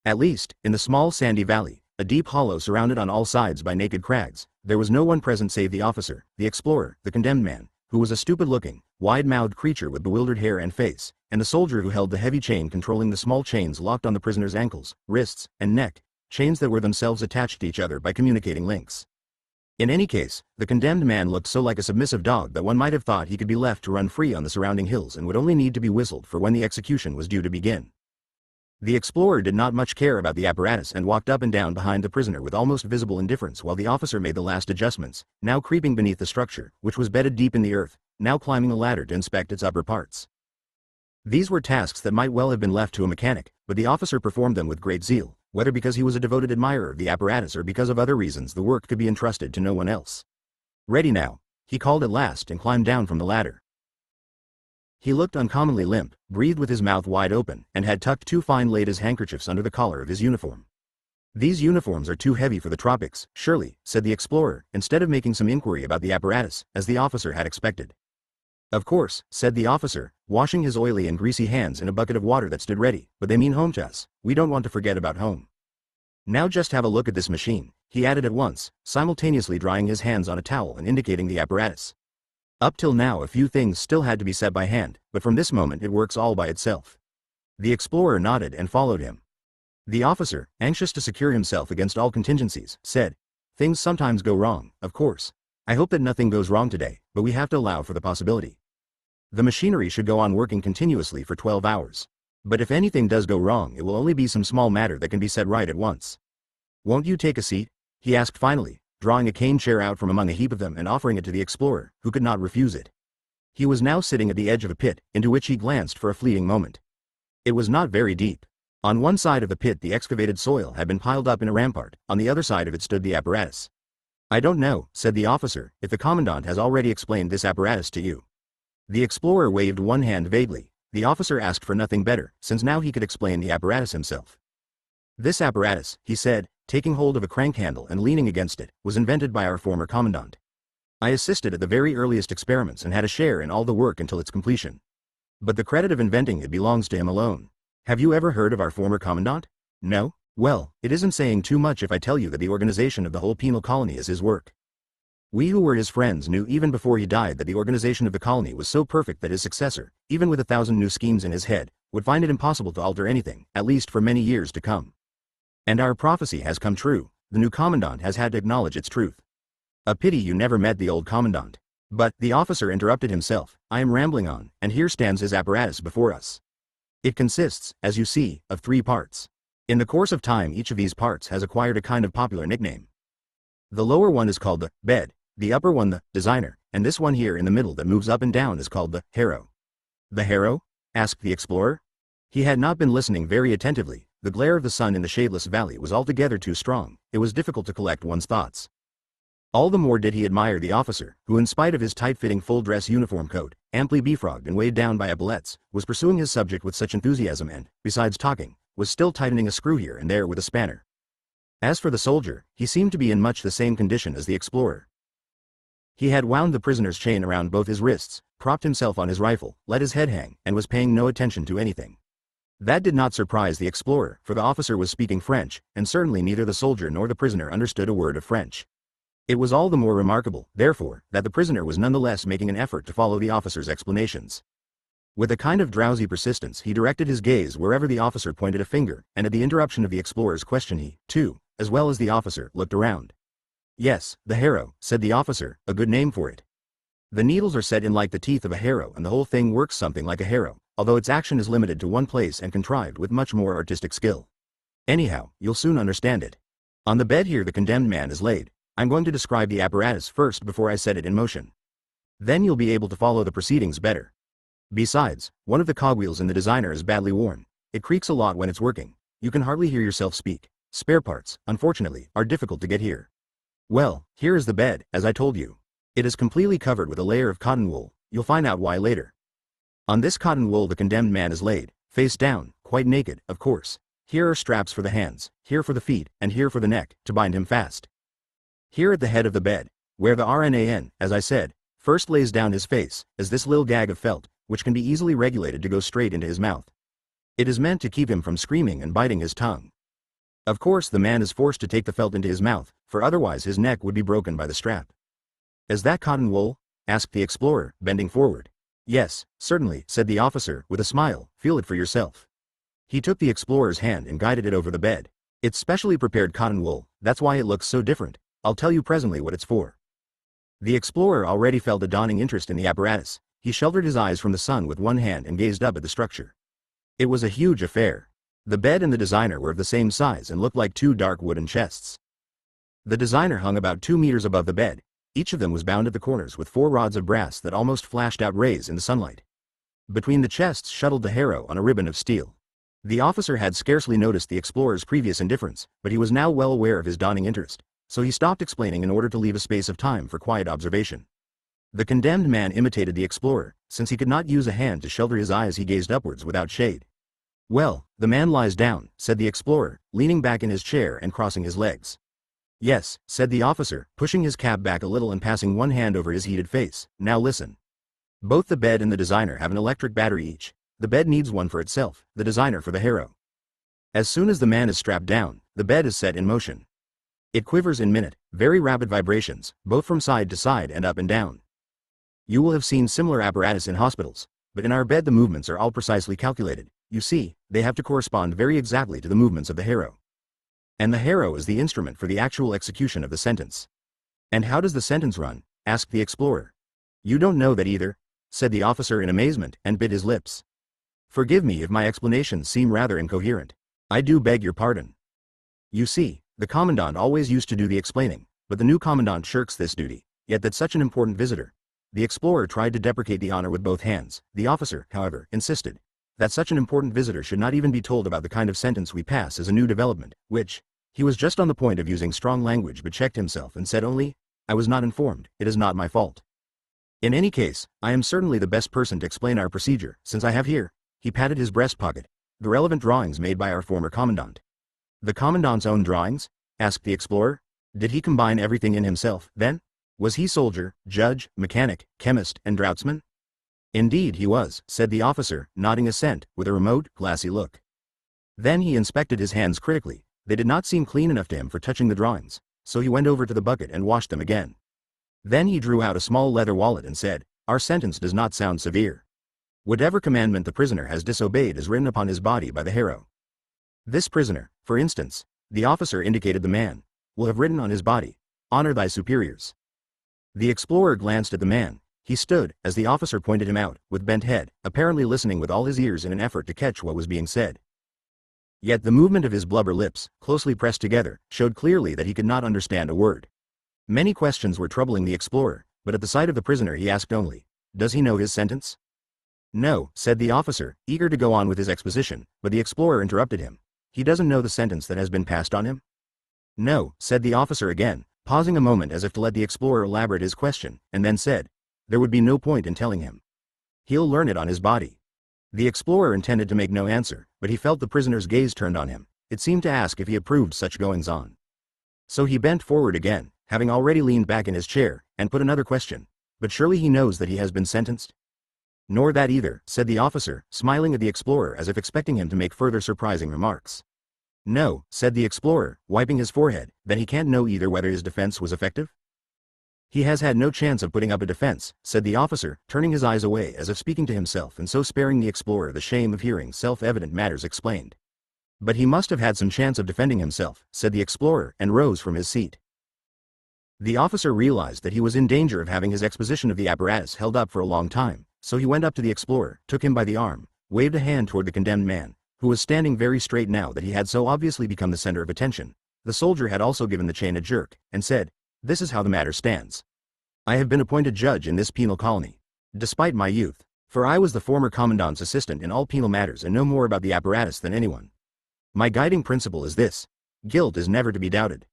At least, in the small sandy valley, a deep hollow surrounded on all sides by naked crags, there was no one present save the officer, the explorer, the condemned man, who was a stupid-looking, wide-mouthed creature with bewildered hair and face, and the soldier who held the heavy chain controlling the small chains locked on the prisoner's ankles, wrists, and neck, chains that were themselves attached to each other by communicating links. In any case, the condemned man looked so like a submissive dog that one might have thought he could be left to run free on the surrounding hills and would only need to be whistled for when the execution was due to begin. The explorer did not much care about the apparatus and walked up and down behind the prisoner with almost visible indifference while the officer made the last adjustments, now creeping beneath the structure, which was bedded deep in the earth, now climbing a ladder to inspect its upper parts. These were tasks that might well have been left to a mechanic, but the officer performed them with great zeal, whether because he was a devoted admirer of the apparatus or because of other reasons. The work could be entrusted to no one else. "Ready now," he called at last and climbed down from the ladder. He looked uncommonly limp, breathed with his mouth wide open, and had tucked two fine ladies' handkerchiefs under the collar of his uniform. "These uniforms are too heavy for the tropics, surely," said the explorer, instead of making some inquiry about the apparatus, as the officer had expected. "Of course," said the officer, washing his oily and greasy hands in a bucket of water that stood ready, "but they mean home to us. We don't want to forget about home. Now just have a look at this machine," he added at once, simultaneously drying his hands on a towel and indicating the apparatus. "Up till now a few things still had to be set by hand, but from this moment it works all by itself." The explorer nodded and followed him. The officer, anxious to secure himself against all contingencies, said, "Things sometimes go wrong, of course. I hope that nothing goes wrong today, but we have to allow for the possibility. The machinery should go on working continuously for 12 hours. But if anything does go wrong, it will only be some small matter that can be set right at once. Won't you take a seat?" he asked finally, drawing a cane chair out from among a heap of them and offering it to the explorer, who could not refuse it. He was now sitting at the edge of a pit, into which he glanced for a fleeting moment. It was not very deep. On one side of the pit the excavated soil had been piled up in a rampart, on the other side of it stood the apparatus. "I don't know," said the officer, "if the commandant has already explained this apparatus to you." The explorer waved one hand vaguely. The officer asked for nothing better, since now he could explain the apparatus himself. "This apparatus," he said, taking hold of a crank handle and leaning against it, "was invented by our former commandant. I assisted at the very earliest experiments and had a share in all the work until its completion. But the credit of inventing it belongs to him alone. Have you ever heard of our former commandant? No? Well, it isn't saying too much if I tell you that the organization of the whole penal colony is his work. We who were his friends knew even before he died that the organization of the colony was so perfect that his successor, even with 1,000 new schemes in his head, would find it impossible to alter anything, at least for many years to come. And our prophecy has come true. The new commandant has had to acknowledge its truth. A pity you never met the old commandant. But," the officer interrupted himself, "I am rambling on, and here stands his apparatus before us. It consists, as you see, of 3 parts. In the course of time each of these parts has acquired a kind of popular nickname. The lower one is called the bed, the upper one the designer, and this one here in the middle that moves up and down is called the harrow." "The harrow?" asked the explorer. He had not been listening very attentively. The glare of the sun in the shadeless valley was altogether too strong. It was difficult to collect one's thoughts. All the more did he admire the officer, who in spite of his tight-fitting full-dress uniform coat, amply befrogged and weighed down by epaulets, was pursuing his subject with such enthusiasm and, besides talking, was still tightening a screw here and there with a spanner. As for the soldier, he seemed to be in much the same condition as the explorer. He had wound the prisoner's chain around both his wrists, propped himself on his rifle, let his head hang, and was paying no attention to anything. That did not surprise the explorer, for the officer was speaking French, and certainly neither the soldier nor the prisoner understood a word of French. It was all the more remarkable, therefore, that the prisoner was nonetheless making an effort to follow the officer's explanations. With a kind of drowsy persistence he directed his gaze wherever the officer pointed a finger, and at the interruption of the explorer's question he, too, as well as the officer, looked around. "Yes, the harrow," said the officer, "a good name for it. The needles are set in like the teeth of a harrow and the whole thing works something like a harrow, although its action is limited to one place and contrived with much more artistic skill. Anyhow, you'll soon understand it. On the bed here the condemned man is laid. I'm going to describe the apparatus first before I set it in motion. Then you'll be able to follow the proceedings better. Besides, one of the cogwheels in the designer is badly worn. It creaks a lot when it's working. You can hardly hear yourself speak. Spare parts, unfortunately, are difficult to get here. Well, here is the bed, as I told you. It is completely covered with a layer of cotton wool. You'll find out why later. On this cotton wool the condemned man is laid, face down, quite naked, of course. Here are straps for the hands, here for the feet, and here for the neck, to bind him fast. Here at the head of the bed, where the RNAN, as I said, first lays down his face, is this little gag of felt, which can be easily regulated to go straight into his mouth. It is meant to keep him from screaming and biting his tongue. Of course the man is forced to take the felt into his mouth, for otherwise his neck would be broken by the strap. Is that cotton wool? Asked the explorer, bending forward. Yes, certainly, said the officer, with a smile, feel it for yourself. He took the explorer's hand and guided it over the bed. It's specially prepared cotton wool, that's why it looks so different. I'll tell you presently what it's for. The explorer already felt a dawning interest in the apparatus. He sheltered his eyes from the sun with one hand and gazed up at the structure. It was a huge affair. The bed and the designer were of the same size and looked like two dark wooden chests. The designer hung about 2 meters above the bed. Each of them was bound at the corners with 4 rods of brass that almost flashed out rays in the sunlight. Between the chests shuttled the harrow on a ribbon of steel. The officer had scarcely noticed the explorer's previous indifference, but he was now well aware of his dawning interest, so he stopped explaining in order to leave a space of time for quiet observation. The condemned man imitated the explorer. Since he could not use a hand to shelter his eyes, he gazed upwards without shade. Well, the man lies down, said the explorer, leaning back in his chair and crossing his legs. Yes, said the officer, pushing his cap back a little and passing one hand over his heated face. Now listen. Both the bed and the designer have an electric battery each. The bed needs one for itself, the designer for the harrow. As soon as the man is strapped down, the bed is set in motion. It quivers in minute, very rapid vibrations, both from side to side and up and down. You will have seen similar apparatus in hospitals, but in our bed the movements are all precisely calculated. You see, they have to correspond very exactly to the movements of the harrow. And the harrow is the instrument for the actual execution of the sentence. And how does the sentence run? Asked the explorer. You don't know that either? Said the officer in amazement and bit his lips. Forgive me if my explanations seem rather incoherent. I do beg your pardon. You see, the commandant always used to do the explaining, but the new commandant shirks this duty, yet that such an important visitor. The explorer tried to deprecate the honor with both hands. The officer, however, insisted that such an important visitor should not even be told about the kind of sentence we pass as a new development, which, he was just on the point of using strong language but checked himself and said only, I was not informed, it is not my fault. In any case, I am certainly the best person to explain our procedure, since I have here, he patted his breast pocket, the relevant drawings made by our former commandant. The commandant's own drawings? Asked the explorer. Did he combine everything in himself, then? Was he soldier, judge, mechanic, chemist, and draughtsman? Indeed he was, said the officer, nodding assent, with a remote, glassy look. Then he inspected his hands critically. They did not seem clean enough to him for touching the drawings, so he went over to the bucket and washed them again. Then he drew out a small leather wallet and said, Our sentence does not sound severe. Whatever commandment the prisoner has disobeyed is written upon his body by the harrow. This prisoner, for instance, the officer indicated the man, will have written on his body, Honor thy superiors. The explorer glanced at the man. He stood, as the officer pointed him out, with bent head, apparently listening with all his ears in an effort to catch what was being said. Yet the movement of his blubber lips, closely pressed together, showed clearly that he could not understand a word. Many questions were troubling the explorer, but at the sight of the prisoner he asked only, Does he know his sentence? No, said the officer, eager to go on with his exposition, but the explorer interrupted him. He doesn't know the sentence that has been passed on him? No, said the officer again, pausing a moment as if to let the explorer elaborate his question, and then said, There would be no point in telling him. He'll learn it on his body. The explorer intended to make no answer, but he felt the prisoner's gaze turned on him. It seemed to ask if he approved such goings-on. So he bent forward again, having already leaned back in his chair, and put another question. But surely he knows that he has been sentenced? Nor that either, said the officer, smiling at the explorer as if expecting him to make further surprising remarks. No, said the explorer, wiping his forehead, then he can't know either whether his defense was effective? He has had no chance of putting up a defense, said the officer, turning his eyes away as if speaking to himself and so sparing the explorer the shame of hearing self-evident matters explained. But he must have had some chance of defending himself, said the explorer, and rose from his seat. The officer realized that he was in danger of having his exposition of the apparatus held up for a long time. So he went up to the explorer, took him by the arm, waved a hand toward the condemned man, who was standing very straight now that he had so obviously become the center of attention. The soldier had also given the chain a jerk, and said, This is how the matter stands. I have been appointed judge in this penal colony, despite my youth, for I was the former commandant's assistant in all penal matters and know more about the apparatus than anyone. My guiding principle is this: guilt is never to be doubted.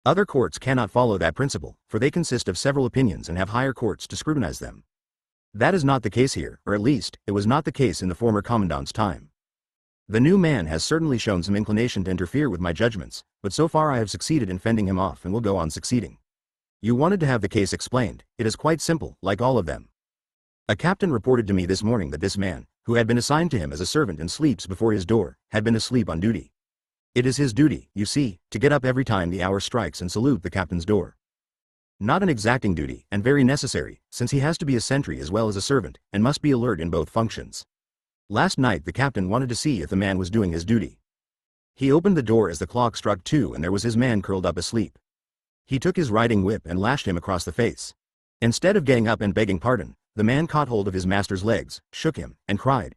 Other courts cannot follow that principle, for they consist of several opinions and have higher courts to scrutinize them. That is not the case here, or at least, it was not the case in the former commandant's time. The new man has certainly shown some inclination to interfere with my judgments, but so far I have succeeded in fending him off and will go on succeeding. You wanted to have the case explained. It is quite simple, like all of them. A captain reported to me this morning that this man, who had been assigned to him as a servant and sleeps before his door, had been asleep on duty. It is his duty, you see, to get up every time the hour strikes and salute the captain's door. Not an exacting duty, and very necessary, since he has to be a sentry as well as a servant, and must be alert in both functions. Last night the captain wanted to see if the man was doing his duty. He opened the door as the clock struck 2 and there was his man curled up asleep. He took his riding whip and lashed him across the face. Instead of getting up and begging pardon, the man caught hold of his master's legs, shook him, and cried,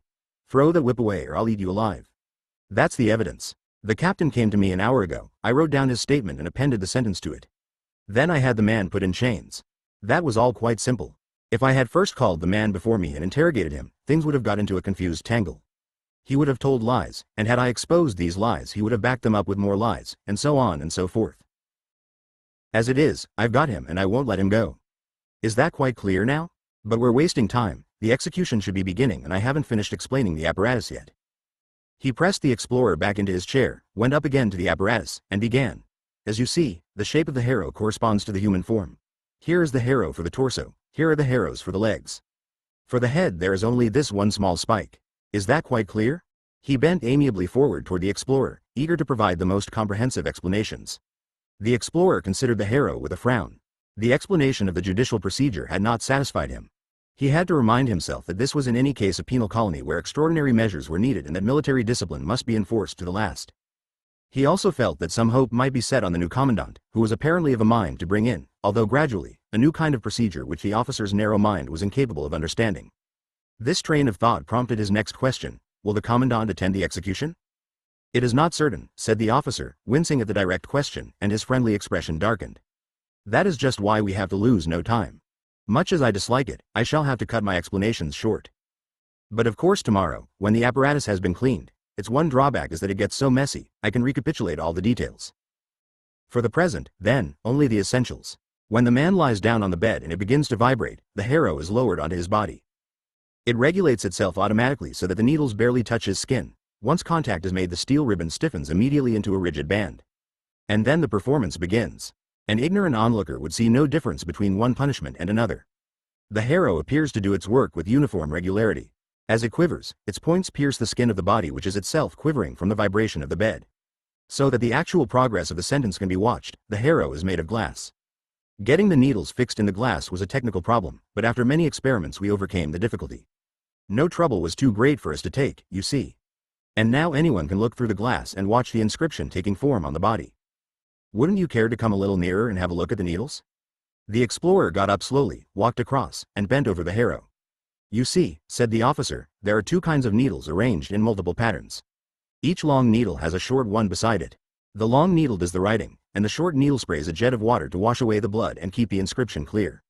"Throw that whip away or I'll eat you alive." That's the evidence. The captain came to me an hour ago, I wrote down his statement and appended the sentence to it. Then I had the man put in chains. That was all quite simple. If I had first called the man before me and interrogated him, things would have got into a confused tangle. He would have told lies, and had I exposed these lies he would have backed them up with more lies, and so on and so forth. As it is, I've got him and I won't let him go. Is that quite clear now? But we're wasting time, the execution should be beginning and I haven't finished explaining the apparatus yet. He pressed the explorer back into his chair, went up again to the apparatus, and began. As you see, the shape of the harrow corresponds to the human form. Here is the harrow for the torso, here are the harrows for the legs. For the head there is only this one small spike. Is that quite clear? He bent amiably forward toward the explorer, eager to provide the most comprehensive explanations. The explorer considered the harrow with a frown. The explanation of the judicial procedure had not satisfied him. He had to remind himself that this was in any case a penal colony where extraordinary measures were needed and that military discipline must be enforced to the last. He also felt that some hope might be set on the new commandant, who was apparently of a mind to bring in, although gradually, a new kind of procedure which the officer's narrow mind was incapable of understanding. This train of thought prompted his next question: will the commandant attend the execution? It is not certain, said the officer, wincing at the direct question, and his friendly expression darkened. That is just why we have to lose no time. Much as I dislike it, I shall have to cut my explanations short. But of course tomorrow, when the apparatus has been cleaned, its one drawback is that it gets so messy, I can recapitulate all the details. For the present, then, only the essentials. When the man lies down on the bed and it begins to vibrate, the harrow is lowered onto his body. It regulates itself automatically so that the needles barely touch his skin. Once contact is made, the steel ribbon stiffens immediately into a rigid band. And then the performance begins. An ignorant onlooker would see no difference between one punishment and another. The harrow appears to do its work with uniform regularity. As it quivers, its points pierce the skin of the body, which is itself quivering from the vibration of the bed. So that the actual progress of the sentence can be watched, the harrow is made of glass. Getting the needles fixed in the glass was a technical problem, but after many experiments we overcame the difficulty. No trouble was too great for us to take, you see. And now anyone can look through the glass and watch the inscription taking form on the body. Wouldn't you care to come a little nearer and have a look at the needles? The explorer got up slowly, walked across, and bent over the harrow. You see, said the officer, there are two kinds of needles arranged in multiple patterns. Each long needle has a short one beside it. The long needle does the writing, and the short needle sprays a jet of water to wash away the blood and keep the inscription clear.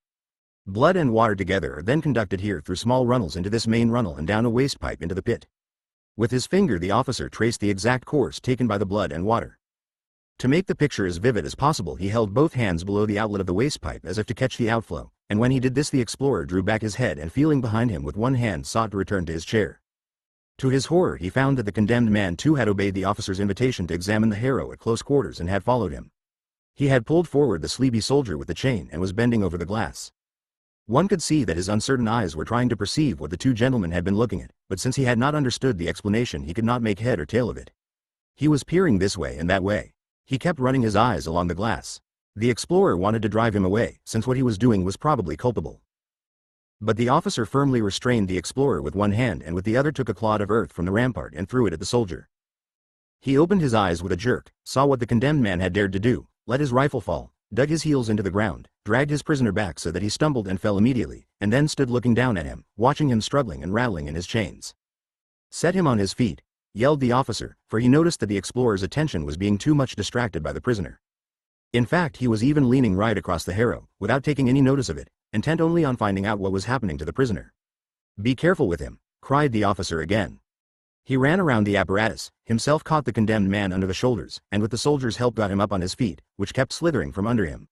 Blood and water together are then conducted here through small runnels into this main runnel and down a waste pipe into the pit. With his finger the officer traced the exact course taken by the blood and water. To make the picture as vivid as possible he held both hands below the outlet of the waste pipe as if to catch the outflow, and when he did this the explorer drew back his head and feeling behind him with one hand sought to return to his chair. To his horror he found that the condemned man too had obeyed the officer's invitation to examine the harrow at close quarters and had followed him. He had pulled forward the sleepy soldier with the chain and was bending over the glass. One could see that his uncertain eyes were trying to perceive what the two gentlemen had been looking at, but since he had not understood the explanation he could not make head or tail of it. He was peering this way and that way. He kept running his eyes along the glass. The explorer wanted to drive him away, since what he was doing was probably culpable. But the officer firmly restrained the explorer with one hand and with the other took a clod of earth from the rampart and threw it at the soldier. He opened his eyes with a jerk, saw what the condemned man had dared to do, let his rifle fall, dug his heels into the ground, dragged his prisoner back so that he stumbled and fell immediately, and then stood looking down at him, watching him struggling and rattling in his chains. Set him on his feet, yelled the officer, for he noticed that the explorer's attention was being too much distracted by the prisoner. In fact, he was even leaning right across the harrow, without taking any notice of it, intent only on finding out what was happening to the prisoner. Be careful with him, cried the officer again. He ran around the apparatus, himself caught the condemned man under the shoulders, and with the soldier's help got him up on his feet, which kept slithering from under him.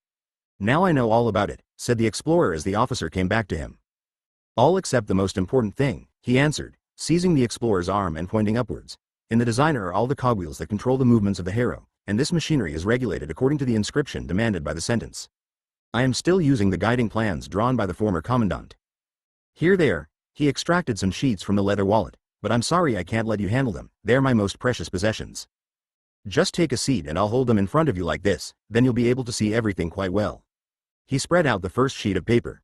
Now I know all about it, said the explorer as the officer came back to him. All except the most important thing, he answered, seizing the explorer's arm and pointing upwards. In the designer are all the cogwheels that control the movements of the harrow, and this machinery is regulated according to the inscription demanded by the sentence. I am still using the guiding plans drawn by the former commandant. Here they are. He extracted some sheets from the leather wallet, but I'm sorry I can't let you handle them, they're my most precious possessions. Just take a seat and I'll hold them in front of you like this, then you'll be able to see everything quite well. He spread out the first sheet of paper.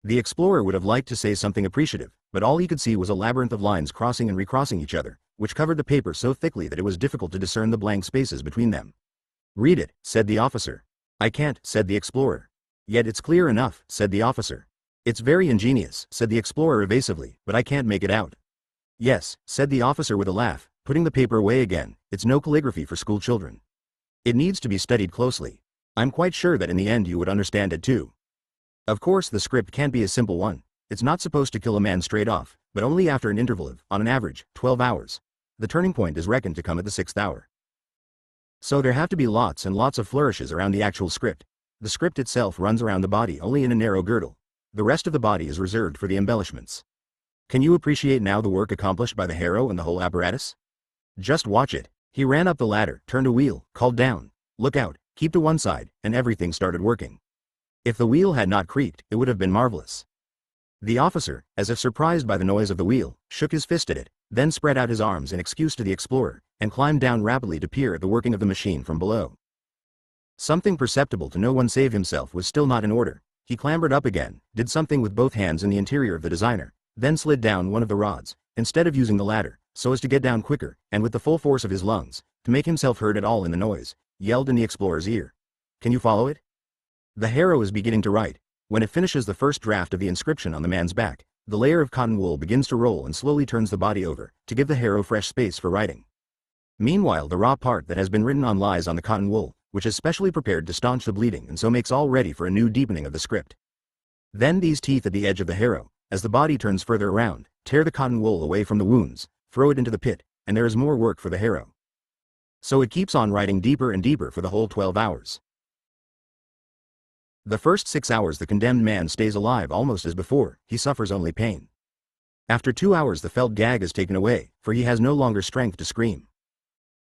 The explorer would have liked to say something appreciative, but all he could see was a labyrinth of lines crossing and recrossing each other, which covered the paper so thickly that it was difficult to discern the blank spaces between them. "Read it," said the officer. "I can't," said the explorer. "Yet it's clear enough," said the officer. "It's very ingenious," said the explorer evasively, "but I can't make it out." "Yes," said the officer with a laugh, putting the paper away again, "it's no calligraphy for school children. It needs to be studied closely. I'm quite sure that in the end you would understand it too. Of course the script can't be a simple one. It's not supposed to kill a man straight off, but only after an interval of, on an average, 12 hours. The turning point is reckoned to come at the 6th hour. So there have to be lots and lots of flourishes around the actual script. The script itself runs around the body only in a narrow girdle. The rest of the body is reserved for the embellishments. Can you appreciate now the work accomplished by the hero and the whole apparatus? Just watch it." He ran up the ladder, turned a wheel, called down, "Look out, keep to one side," and everything started working. If the wheel had not creaked, it would have been marvelous. The officer, as if surprised by the noise of the wheel, shook his fist at it, then spread out his arms in excuse to the explorer, and climbed down rapidly to peer at the working of the machine from below. Something perceptible to no one save himself was still not in order. He clambered up again, did something with both hands in the interior of the designer, then slid down one of the rods, instead of using the ladder, so as to get down quicker, and with the full force of his lungs, to make himself heard at all in the noise, yelled in the explorer's ear. "Can you follow it? The hero is beginning to write. When it finishes the first draft of the inscription on the man's back, the layer of cotton wool begins to roll and slowly turns the body over, to give the hero fresh space for writing. Meanwhile the raw part that has been written on lies on the cotton wool, which is specially prepared to staunch the bleeding and so makes all ready for a new deepening of the script. Then these teeth at the edge of the hero, as the body turns further around, tear the cotton wool away from the wounds, throw it into the pit, and there is more work for the hero. So it keeps on writing deeper and deeper for the whole 12 hours. The first 6 hours the condemned man stays alive almost as before, he suffers only pain. After 2 hours the felt gag is taken away, for he has no longer strength to scream.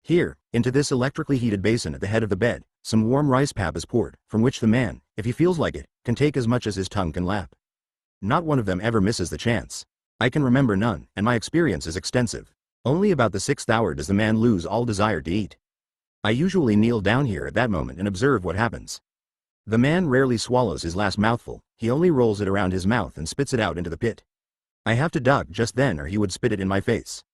Here, into this electrically heated basin at the head of the bed, some warm rice pap is poured, from which the man, if he feels like it, can take as much as his tongue can lap. Not one of them ever misses the chance. I can remember none, and my experience is extensive. Only about the 6th hour does the man lose all desire to eat. I usually kneel down here at that moment and observe what happens. The man rarely swallows his last mouthful, he only rolls it around his mouth and spits it out into the pit. I have to duck just then or he would spit it in my face.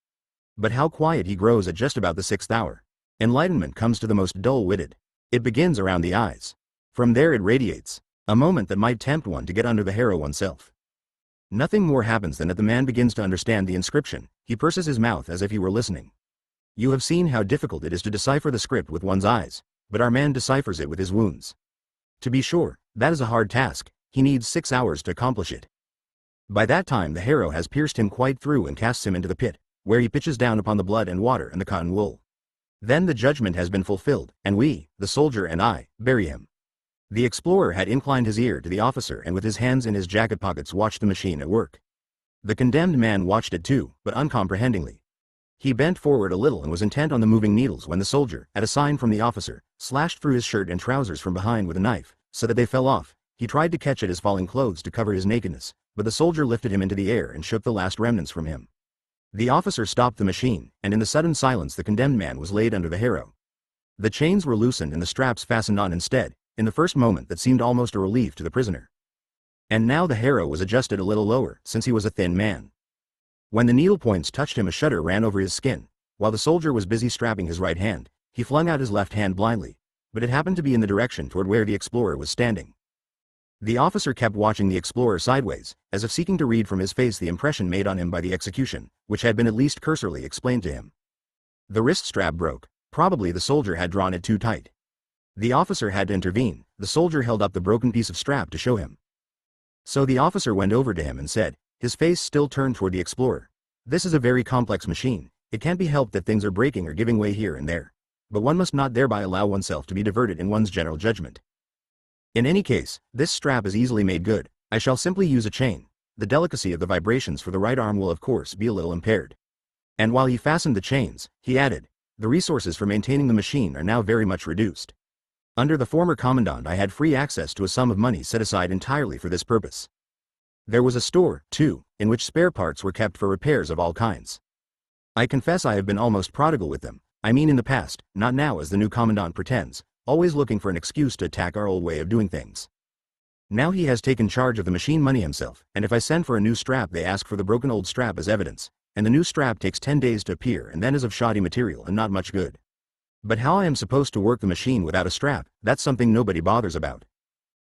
But how quiet he grows at just about the 6th hour. Enlightenment comes to the most dull-witted. It begins around the eyes. From there it radiates, a moment that might tempt one to get under the harrow oneself. Nothing more happens than that the man begins to understand the inscription, he purses his mouth as if he were listening. You have seen how difficult it is to decipher the script with one's eyes, but our man deciphers it with his wounds. To be sure, that is a hard task, he needs 6 hours to accomplish it. By that time the harrow has pierced him quite through and casts him into the pit, where he pitches down upon the blood and water and the cotton wool. Then the judgment has been fulfilled, and we, the soldier and I, bury him. The explorer had inclined his ear to the officer and with his hands in his jacket pockets watched the machine at work. The condemned man watched it too, but uncomprehendingly. He bent forward a little and was intent on the moving needles when the soldier, at a sign from the officer, slashed through his shirt and trousers from behind with a knife, so that they fell off. He tried to catch at his falling clothes to cover his nakedness, but the soldier lifted him into the air and shook the last remnants from him. The officer stopped the machine, and in the sudden silence the condemned man was laid under the harrow. The chains were loosened and the straps fastened on instead, in the first moment that seemed almost a relief to the prisoner. And now the harrow was adjusted a little lower, since he was a thin man. When the needle points touched him a shudder ran over his skin. While the soldier was busy strapping his right hand, he flung out his left hand blindly, but it happened to be in the direction toward where the explorer was standing. The officer kept watching the explorer sideways, as if seeking to read from his face the impression made on him by the execution, which had been at least cursorily explained to him. The wrist strap broke. Probably the soldier had drawn it too tight. The officer had to intervene. The soldier held up the broken piece of strap to show him. So the officer went over to him and said, his face still turned toward the explorer, "This is a very complex machine. It can't be helped that things are breaking or giving way here and there. But one must not thereby allow oneself to be diverted in one's general judgment. In any case, this strap is easily made good. I shall simply use a chain. The delicacy of the vibrations for the right arm will of course be a little impaired." And while he fastened the chains, he added, "The resources for maintaining the machine are now very much reduced. Under the former commandant I had free access to a sum of money set aside entirely for this purpose. There was a store, too, in which spare parts were kept for repairs of all kinds. I confess I have been almost prodigal with them, I mean in the past, not now as the new commandant pretends, always looking for an excuse to attack our old way of doing things. Now he has taken charge of the machine money himself, and if I send for a new strap they ask for the broken old strap as evidence, and the new strap takes 10 days to appear and then is of shoddy material and not much good. But how I am supposed to work the machine without a strap, that's something nobody bothers about.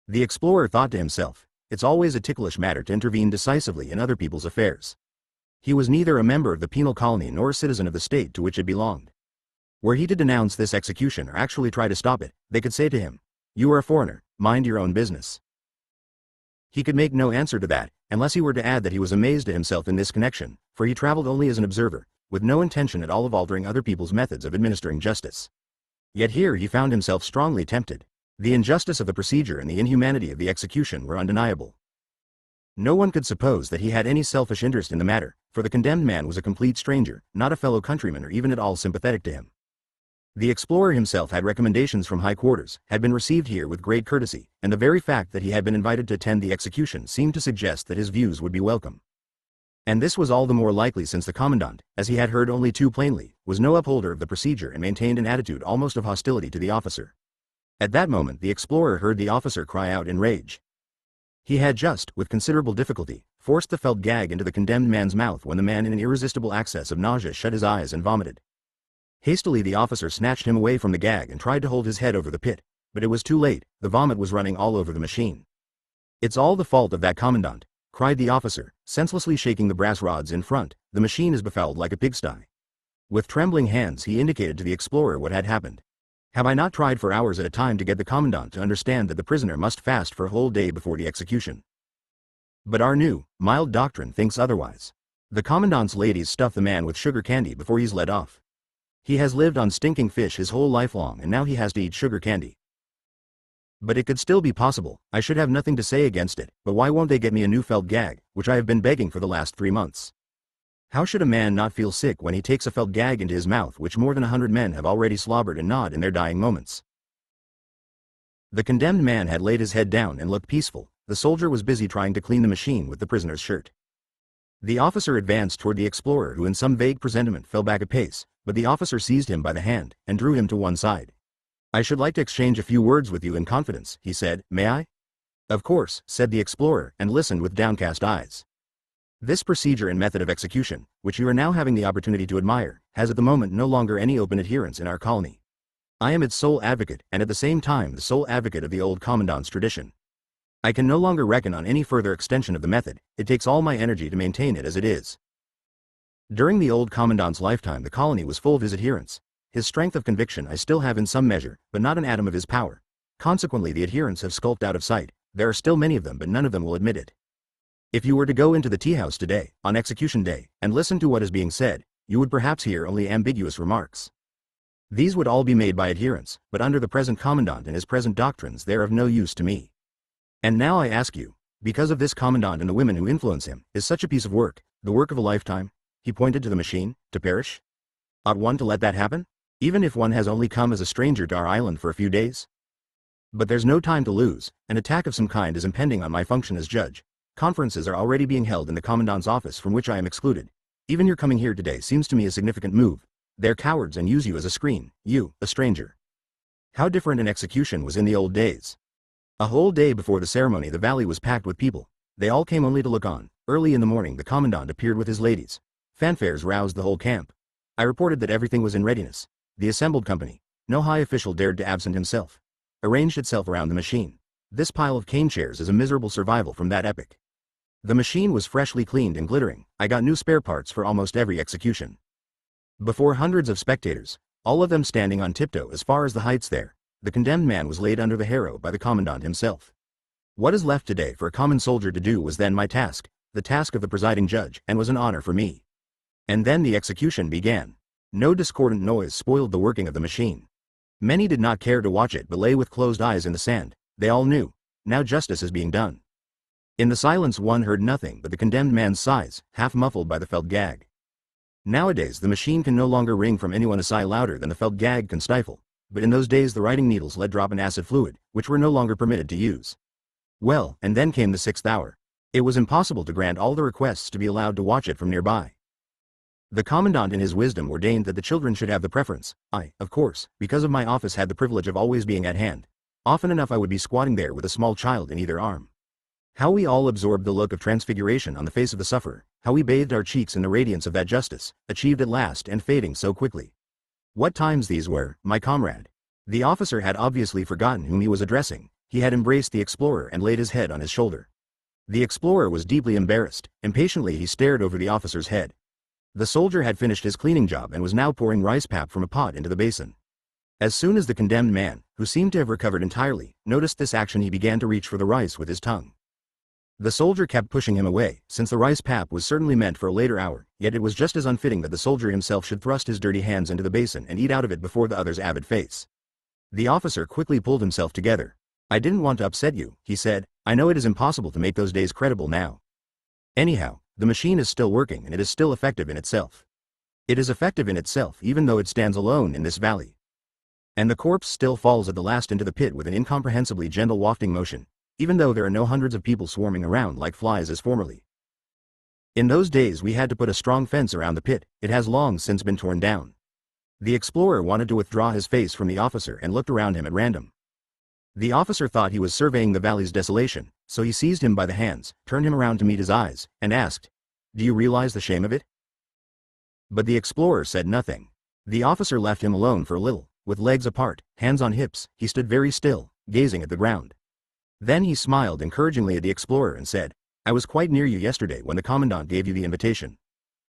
The explorer thought to himself, it's always a ticklish matter to intervene decisively in other people's affairs. He was neither a member of the penal colony nor a citizen of the state to which it belonged. Were he to denounce this execution or actually try to stop it, they could say to him, "You are a foreigner, mind your own business." He could make no answer to that, unless he were to add that he was amazed at himself in this connection, for he traveled only as an observer, with no intention at all of altering other people's methods of administering justice. Yet here he found himself strongly tempted. The injustice of the procedure and the inhumanity of the execution were undeniable. No one could suppose that he had any selfish interest in the matter, for the condemned man was a complete stranger, not a fellow countryman or even at all sympathetic to him. The explorer himself had recommendations from high quarters, had been received here with great courtesy, and the very fact that he had been invited to attend the execution seemed to suggest that his views would be welcome. And this was all the more likely since the commandant, as he had heard only too plainly, was no upholder of the procedure and maintained an attitude almost of hostility to the officer. At that moment the explorer heard the officer cry out in rage. He had just, with considerable difficulty, forced the felt gag into the condemned man's mouth when the man in an irresistible access of nausea shut his eyes and vomited. Hastily the officer snatched him away from the gag and tried to hold his head over the pit, but it was too late, the vomit was running all over the machine. "It's all the fault of that commandant," cried the officer, senselessly shaking the brass rods in front. "The machine is befouled like a pigsty." With trembling hands he indicated to the explorer what had happened. "Have I not tried for hours at a time to get the commandant to understand that the prisoner must fast for a whole day before the execution? But our new, mild doctrine thinks otherwise. The commandant's ladies stuff the man with sugar candy before he's let off. He has lived on stinking fish his whole life long and now he has to eat sugar candy. But it could still be possible, I should have nothing to say against it, but why won't they get me a new felt gag, which I have been begging for the last 3 months? How should a man not feel sick when he takes a felt gag into his mouth which more than 100 men have already slobbered and gnawed in their dying moments?" The condemned man had laid his head down and looked peaceful. The soldier was busy trying to clean the machine with the prisoner's shirt. The officer advanced toward the explorer who in some vague presentiment fell back a pace, but the officer seized him by the hand and drew him to one side. "I should like to exchange a few words with you in confidence," he said. "May I?" "Of course," said the explorer and listened with downcast eyes. This procedure and method of execution, which you are now having the opportunity to admire, has at the moment no longer any open adherents in our colony. I am its sole advocate and at the same time the sole advocate of the old commandant's tradition. I can no longer reckon on any further extension of the method, it takes all my energy to maintain it as it is. During the old commandant's lifetime the colony was full of his adherents. His strength of conviction I still have in some measure, but not an atom of his power. Consequently the adherents have skulked out of sight. There are still many of them but none of them will admit it. If you were to go into the tea house today, on execution day, and listen to what is being said, you would perhaps hear only ambiguous remarks. These would all be made by adherents, but under the present commandant and his present doctrines they are of no use to me. And now I ask you, because of this commandant and the women who influence him, is such a piece of work, the work of a lifetime, he pointed to the machine, to perish? Ought one to let that happen? Even if one has only come as a stranger to our island for a few days? But there's no time to lose, an attack of some kind is impending on my function as judge. Conferences are already being held in the commandant's office from which I am excluded. Even your coming here today seems to me a significant move. They're cowards and use you as a screen, you, a stranger. How different an execution was in the old days. A whole day before the ceremony the valley was packed with people. They all came only to look on. Early in the morning the commandant appeared with his ladies. Fanfares roused the whole camp. I reported that everything was in readiness. The assembled company, no high official dared to absent himself, arranged itself around the machine. This pile of cane chairs is a miserable survival from that epoch. The machine was freshly cleaned and glittering. I got new spare parts for almost every execution. Before hundreds of spectators, all of them standing on tiptoe as far as the heights there, the condemned man was laid under the harrow by the commandant himself. What is left today for a common soldier to do was then my task, the task of the presiding judge, and was an honor for me. And then the execution began. No discordant noise spoiled the working of the machine. Many did not care to watch it but lay with closed eyes in the sand. They all knew. Now justice is being done. In the silence one heard nothing but the condemned man's sighs, half muffled by the felt gag. Nowadays the machine can no longer wring from anyone a sigh louder than the felt gag can stifle. But in those days the writing needles let drop an acid fluid, which were no longer permitted to use. Well, and then came the 6th hour. It was impossible to grant all the requests to be allowed to watch it from nearby. The commandant in his wisdom ordained that the children should have the preference. I, of course, because of my office had the privilege of always being at hand. Often enough I would be squatting there with a small child in either arm. How we all absorbed the look of transfiguration on the face of the sufferer, how we bathed our cheeks in the radiance of that justice, achieved at last and fading so quickly. What times these were, my comrade. The officer had obviously forgotten whom he was addressing. He had embraced the explorer and laid his head on his shoulder. The explorer was deeply embarrassed. Impatiently he stared over the officer's head. The soldier had finished his cleaning job and was now pouring rice pap from a pot into the basin. As soon as the condemned man, who seemed to have recovered entirely, noticed this action, he began to reach for the rice with his tongue. The soldier kept pushing him away, since the rice pap was certainly meant for a later hour, yet it was just as unfitting that the soldier himself should thrust his dirty hands into the basin and eat out of it before the other's avid face. The officer quickly pulled himself together. I didn't want to upset you, he said. I know it is impossible to make those days credible now. Anyhow, the machine is still working and it is still effective in itself. It is effective in itself even though it stands alone in this valley. And the corpse still falls at the last into the pit with an incomprehensibly gentle wafting motion, even though there are no hundreds of people swarming around like flies as formerly. In those days we had to put a strong fence around the pit. It has long since been torn down. The explorer wanted to withdraw his face from the officer and looked around him at random. The officer thought he was surveying the valley's desolation, so he seized him by the hands, turned him around to meet his eyes, and asked, "Do you realize the shame of it?" But the explorer said nothing. The officer left him alone for a little. With legs apart, hands on hips, he stood very still, gazing at the ground. Then he smiled encouragingly at the explorer and said, "I was quite near you yesterday when the commandant gave you the invitation.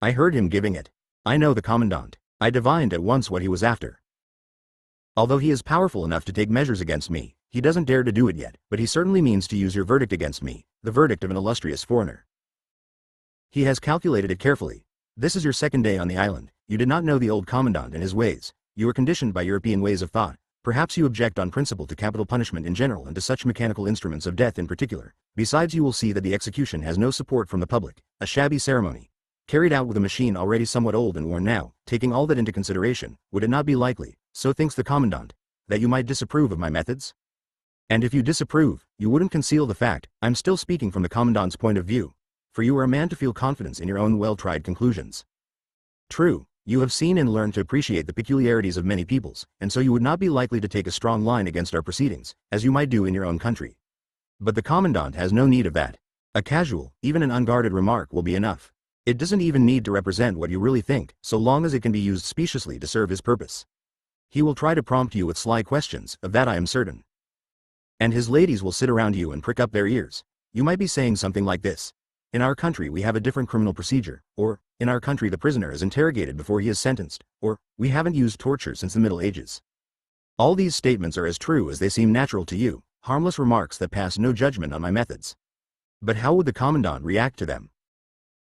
I heard him giving it. I know the commandant. I divined at once what he was after. Although he is powerful enough to take measures against me, he doesn't dare to do it yet, but he certainly means to use your verdict against me, the verdict of an illustrious foreigner. He has calculated it carefully. This is your second day on the island. You did not know the old commandant and his ways. You were conditioned by European ways of thought. Perhaps you object on principle to capital punishment in general and to such mechanical instruments of death in particular. Besides, you will see that the execution has no support from the public, a shabby ceremony, carried out with a machine already somewhat old and worn now. Taking all that into consideration, would it not be likely, so thinks the commandant, that you might disapprove of my methods? And if you disapprove, you wouldn't conceal the fact. I'm still speaking from the commandant's point of view, for you are a man to feel confidence in your own well-tried conclusions. True. You have seen and learned to appreciate the peculiarities of many peoples, and so you would not be likely to take a strong line against our proceedings, as you might do in your own country. But the commandant has no need of that. A casual, even an unguarded remark will be enough. It doesn't even need to represent what you really think, so long as it can be used speciously to serve his purpose. He will try to prompt you with sly questions, of that I am certain. And his ladies will sit around you and prick up their ears. You might be saying something like this. In our country we have a different criminal procedure, or, in our country the prisoner is interrogated before he is sentenced, or, we haven't used torture since the Middle Ages. All these statements are as true as they seem natural to you, harmless remarks that pass no judgment on my methods. But how would the commandant react to them?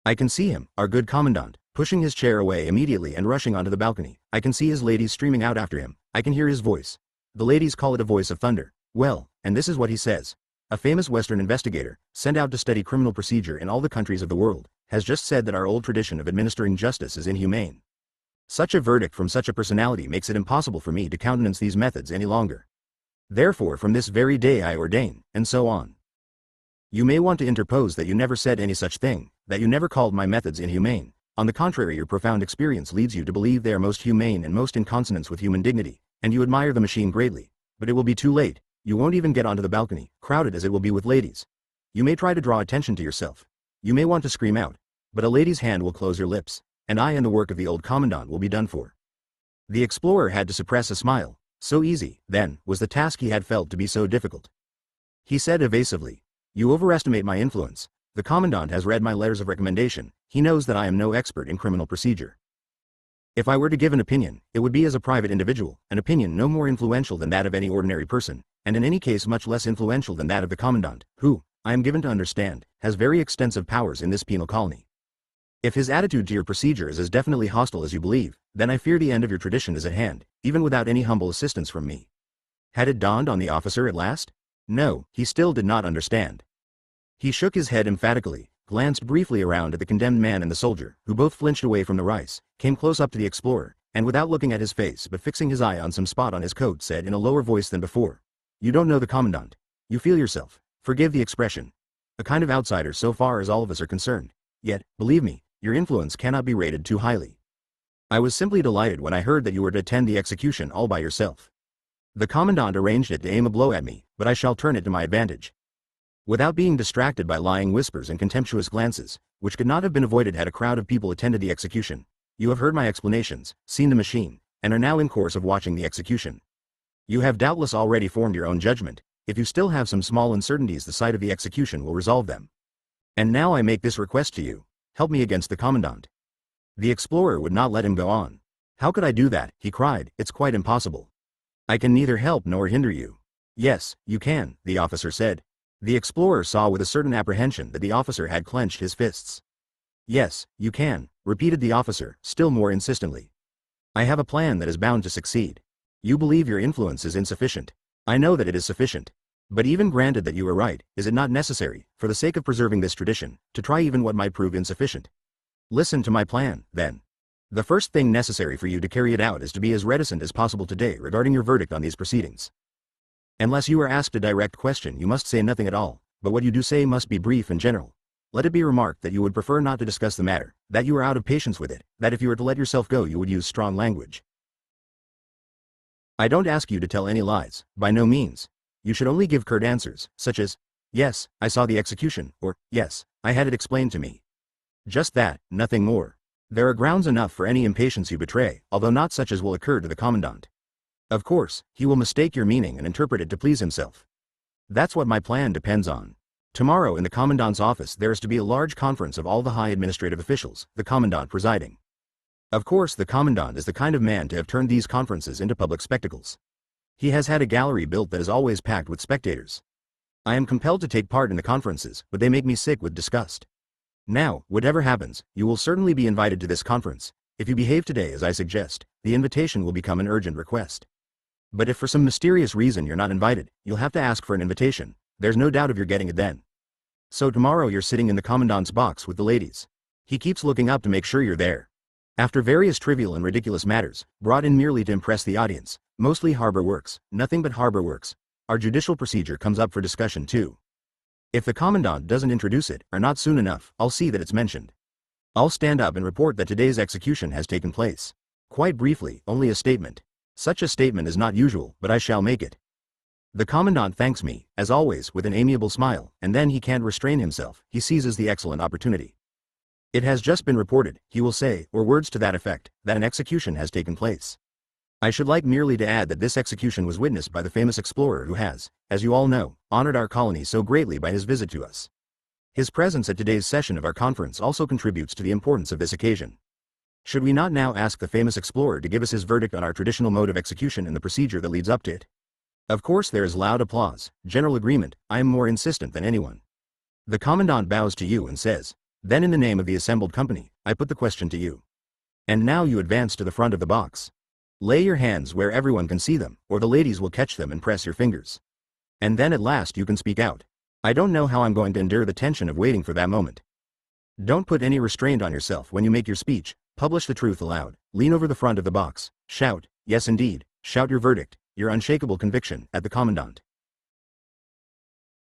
I can see him, our good commandant, pushing his chair away immediately and rushing onto the balcony. I can see his ladies streaming out after him. I can hear his voice. The ladies call it a voice of thunder. Well, and this is what he says. A famous Western investigator, sent out to study criminal procedure in all the countries of the world, has just said that our old tradition of administering justice is inhumane. Such a verdict from such a personality makes it impossible for me to countenance these methods any longer. Therefore from this very day I ordain, and so on. You may want to interpose that you never said any such thing, that you never called my methods inhumane. On the contrary, your profound experience leads you to believe they are most humane and most in consonance with human dignity, and you admire the machine greatly. But it will be too late. You won't even get onto the balcony, crowded as it will be with ladies. You may try to draw attention to yourself. You may want to scream out, but a lady's hand will close your lips, and I and the work of the old commandant will be done for. The explorer had to suppress a smile. So easy, then, was the task he had felt to be so difficult. He said evasively, "You overestimate my influence. The commandant has read my letters of recommendation. He knows that I am no expert in criminal procedure. If I were to give an opinion, it would be as a private individual, an opinion no more influential than that of any ordinary person, and in any case much less influential than that of the commandant, who, I am given to understand, has very extensive powers in this penal colony. If his attitude to your procedure is as definitely hostile as you believe, then I fear the end of your tradition is at hand, even without any humble assistance from me." Had it dawned on the officer at last? No, he still did not understand. He shook his head emphatically, glanced briefly around at the condemned man and the soldier, who both flinched away from the rice, came close up to the explorer, and without looking at his face but fixing his eye on some spot on his coat said in a lower voice than before, "You don't know the commandant. You feel yourself, forgive the expression, a kind of outsider so far as all of us are concerned. Yet, believe me, your influence cannot be rated too highly. I was simply delighted when I heard that you were to attend the execution all by yourself. The commandant arranged it to aim a blow at me, but I shall turn it to my advantage. Without being distracted by lying whispers and contemptuous glances, which could not have been avoided had a crowd of people attended the execution, you have heard my explanations, seen the machine, and are now in course of watching the execution. You have doubtless already formed your own judgment. If you still have some small uncertainties, the sight of the execution will resolve them. And now I make this request to you: help me against the commandant. The explorer would not let him go on. How could I do that? He cried. It's quite impossible. I can neither help nor hinder you. Yes, you can, the officer said. The explorer saw with a certain apprehension that the officer had clenched his fists. Yes, you can, repeated the officer, still more insistently. I have a plan that is bound to succeed. You believe your influence is insufficient. I know that it is sufficient. But even granted that you are right, is it not necessary, for the sake of preserving this tradition, to try even what might prove insufficient? Listen to my plan, then. The first thing necessary for you to carry it out is to be as reticent as possible today regarding your verdict on these proceedings. Unless you are asked a direct question, you must say nothing at all, but what you do say must be brief and general. Let it be remarked that you would prefer not to discuss the matter, that you are out of patience with it, that if you were to let yourself go you would use strong language. I don't ask you to tell any lies, by no means. You should only give curt answers, such as, yes, I saw the execution, or, yes, I had it explained to me. Just that, nothing more. There are grounds enough for any impatience you betray, although not such as will occur to the commandant. Of course, he will mistake your meaning and interpret it to please himself. That's what my plan depends on. Tomorrow in the commandant's office there is to be a large conference of all the high administrative officials, the commandant presiding. Of course, the commandant is the kind of man to have turned these conferences into public spectacles. He has had a gallery built that is always packed with spectators. I am compelled to take part in the conferences, but they make me sick with disgust. Now, whatever happens, you will certainly be invited to this conference. If you behave today as I suggest, the invitation will become an urgent request. But if for some mysterious reason you're not invited, you'll have to ask for an invitation. There's no doubt of your getting it then. So tomorrow you're sitting in the commandant's box with the ladies. He keeps looking up to make sure you're there. After various trivial and ridiculous matters, brought in merely to impress the audience, mostly harbor works, nothing but harbor works, our judicial procedure comes up for discussion too. If the commandant doesn't introduce it, or not soon enough, I'll see that it's mentioned. I'll stand up and report that today's execution has taken place. Quite briefly, only a statement. Such a statement is not usual, but I shall make it. The commandant thanks me, as always, with an amiable smile, and then he can't restrain himself, he seizes the excellent opportunity. It has just been reported, he will say, or words to that effect, that an execution has taken place. I should like merely to add that this execution was witnessed by the famous explorer who has, as you all know, honored our colony so greatly by his visit to us. His presence at today's session of our conference also contributes to the importance of this occasion. Should we not now ask the famous explorer to give us his verdict on our traditional mode of execution and the procedure that leads up to it? Of course there is loud applause, general agreement. I am more insistent than anyone. The commandant bows to you and says, then in the name of the assembled company, I put the question to you. And now you advance to the front of the box. Lay your hands where everyone can see them, or the ladies will catch them and press your fingers. And then at last you can speak out. I don't know how I'm going to endure the tension of waiting for that moment. Don't put any restraint on yourself when you make your speech. Publish the truth aloud. Lean over the front of the box. Shout, yes indeed, shout your verdict, your unshakable conviction, at the commandant.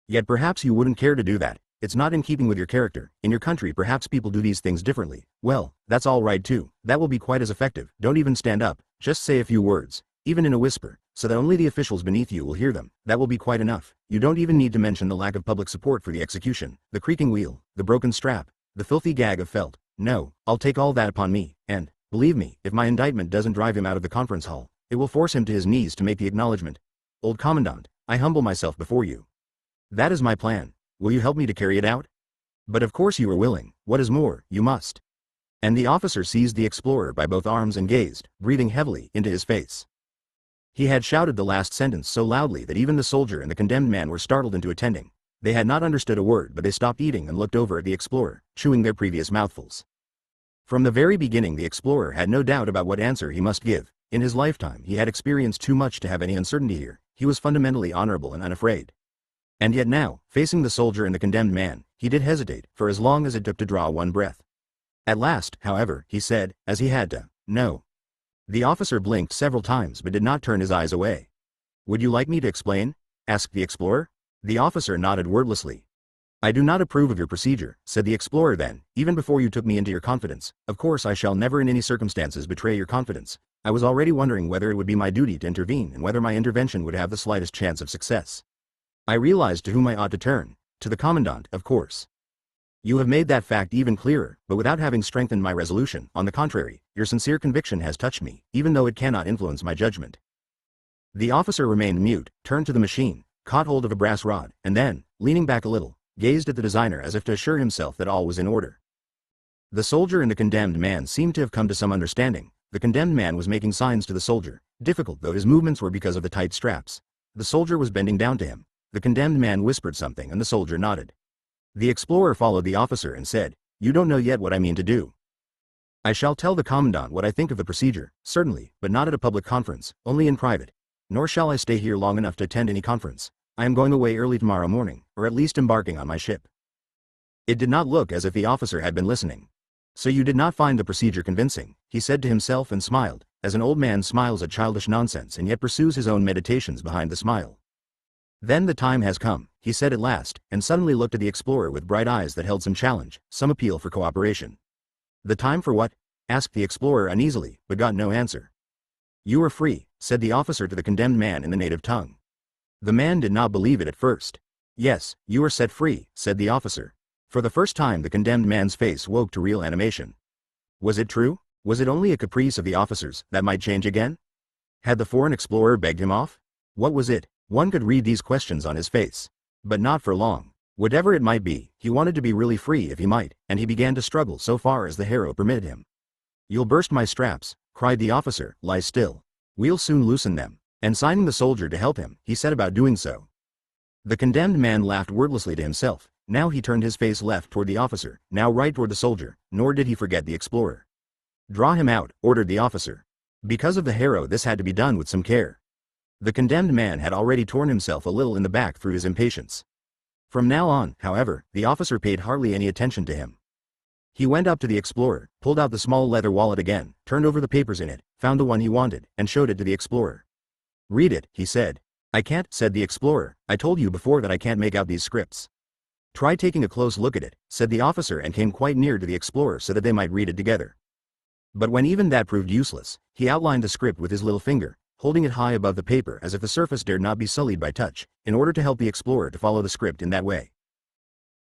Yet perhaps you wouldn't care to do that. It's not in keeping with your character. In your country perhaps people do these things differently. Well, that's all right too. That will be quite as effective. Don't even stand up. Just say a few words, even in a whisper, so that only the officials beneath you will hear them. That will be quite enough. You don't even need to mention the lack of public support for the execution, the creaking wheel, the broken strap, the filthy gag of felt. No, I'll take all that upon me, and, believe me, if my indictment doesn't drive him out of the conference hall, it will force him to his knees to make the acknowledgement. Old commandant, I humble myself before you. That is my plan. Will you help me to carry it out? But of course you are willing. What is more, you must. And the officer seized the explorer by both arms and gazed, breathing heavily, into his face. He had shouted the last sentence so loudly that even the soldier and the condemned man were startled into attending. They had not understood a word, but they stopped eating and looked over at the explorer, chewing their previous mouthfuls. From the very beginning the explorer had no doubt about what answer he must give. In his lifetime he had experienced too much to have any uncertainty here. He was fundamentally honorable and unafraid. And yet now, facing the soldier and the condemned man, he did hesitate, for as long as it took to draw one breath. At last, however, he said, as he had to, no. The officer blinked several times but did not turn his eyes away. Would you like me to explain? Asked the explorer. The officer nodded wordlessly. I do not approve of your procedure, said the explorer then, even before you took me into your confidence. Of course I shall never in any circumstances betray your confidence. I was already wondering whether it would be my duty to intervene and whether my intervention would have the slightest chance of success. I realized to whom I ought to turn. To the commandant, of course. You have made that fact even clearer, but without having strengthened my resolution. On the contrary, your sincere conviction has touched me, even though it cannot influence my judgment. The officer remained mute, turned to the machine, caught hold of a brass rod, and then, leaning back a little, gazed at the designer as if to assure himself that all was in order. The soldier and the condemned man seemed to have come to some understanding. The condemned man was making signs to the soldier, difficult though his movements were because of the tight straps. The soldier was bending down to him. The condemned man whispered something and the soldier nodded. The explorer followed the officer and said, "You don't know yet what I mean to do." "I shall tell the commandant what I think of the procedure, certainly, but not at a public conference, only in private. Nor shall I stay here long enough to attend any conference. I am going away early tomorrow morning, or at least embarking on my ship." It did not look as if the officer had been listening. "So you did not find the procedure convincing," he said to himself and smiled, as an old man smiles at childish nonsense and yet pursues his own meditations behind the smile. "Then the time has come," he said at last, and suddenly looked at the explorer with bright eyes that held some challenge, some appeal for cooperation. "The time for what?" asked the explorer uneasily, but got no answer. "You are free," said the officer to the condemned man in the native tongue. The man did not believe it at first. "Yes, you are set free," said the officer. For the first time the condemned man's face woke to real animation. Was it true? Was it only a caprice of the officer's that might change again? Had the foreign explorer begged him off? What was it? One could read these questions on his face. But not for long. Whatever it might be, he wanted to be really free if he might, and he began to struggle so far as the harrow permitted him. "You'll burst my straps," cried the officer. "Lie still. We'll soon loosen them." And signing the soldier to help him, he set about doing so. The condemned man laughed wordlessly to himself. Now he turned his face left toward the officer, now right toward the soldier, nor did he forget the explorer. "Draw him out," ordered the officer. Because of the harrow this had to be done with some care. The condemned man had already torn himself a little in the back through his impatience. From now on, however, the officer paid hardly any attention to him. He went up to the explorer, pulled out the small leather wallet again, turned over the papers in it, found the one he wanted, and showed it to the explorer. "Read it," he said. "I can't," said the explorer. "I told you before that I can't make out these scripts." "Try taking a close look at it," said the officer, and came quite near to the explorer so that they might read it together. But when even that proved useless, he outlined the script with his little finger, holding it high above the paper as if the surface dared not be sullied by touch, in order to help the explorer to follow the script in that way.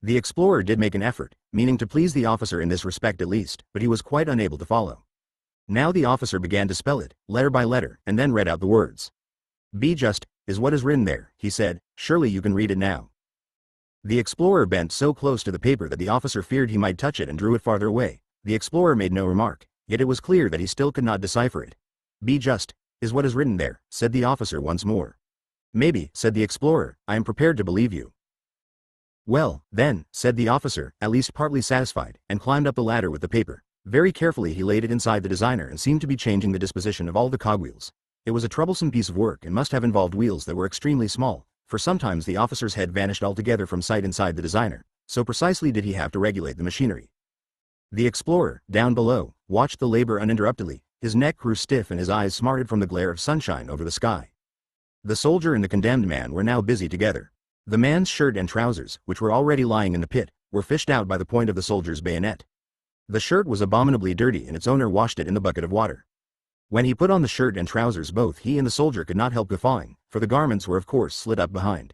The explorer did make an effort, meaning to please the officer in this respect at least, but he was quite unable to follow. Now the officer began to spell it, letter by letter, and then read out the words. "Be just, is what is written there," he said. "Surely you can read it now." The explorer bent so close to the paper that the officer feared he might touch it and drew it farther away. The explorer made no remark, yet it was clear that he still could not decipher it. "Be just, is what is written there," said the officer once more. "Maybe," said the explorer, "I am prepared to believe you." "Well, then," said the officer, at least partly satisfied, and climbed up the ladder with the paper. Very carefully he laid it inside the designer and seemed to be changing the disposition of all the cogwheels. It was a troublesome piece of work and must have involved wheels that were extremely small, for sometimes the officer's head vanished altogether from sight inside the designer, so precisely did he have to regulate the machinery. The explorer, down below, watched the labor uninterruptedly. His neck grew stiff and his eyes smarted from the glare of sunshine over the sky. The soldier and the condemned man were now busy together. The man's shirt and trousers, which were already lying in the pit, were fished out by the point of the soldier's bayonet. The shirt was abominably dirty and its owner washed it in the bucket of water. When he put on the shirt and trousers both he and the soldier could not help guffawing, for the garments were of course slit up behind.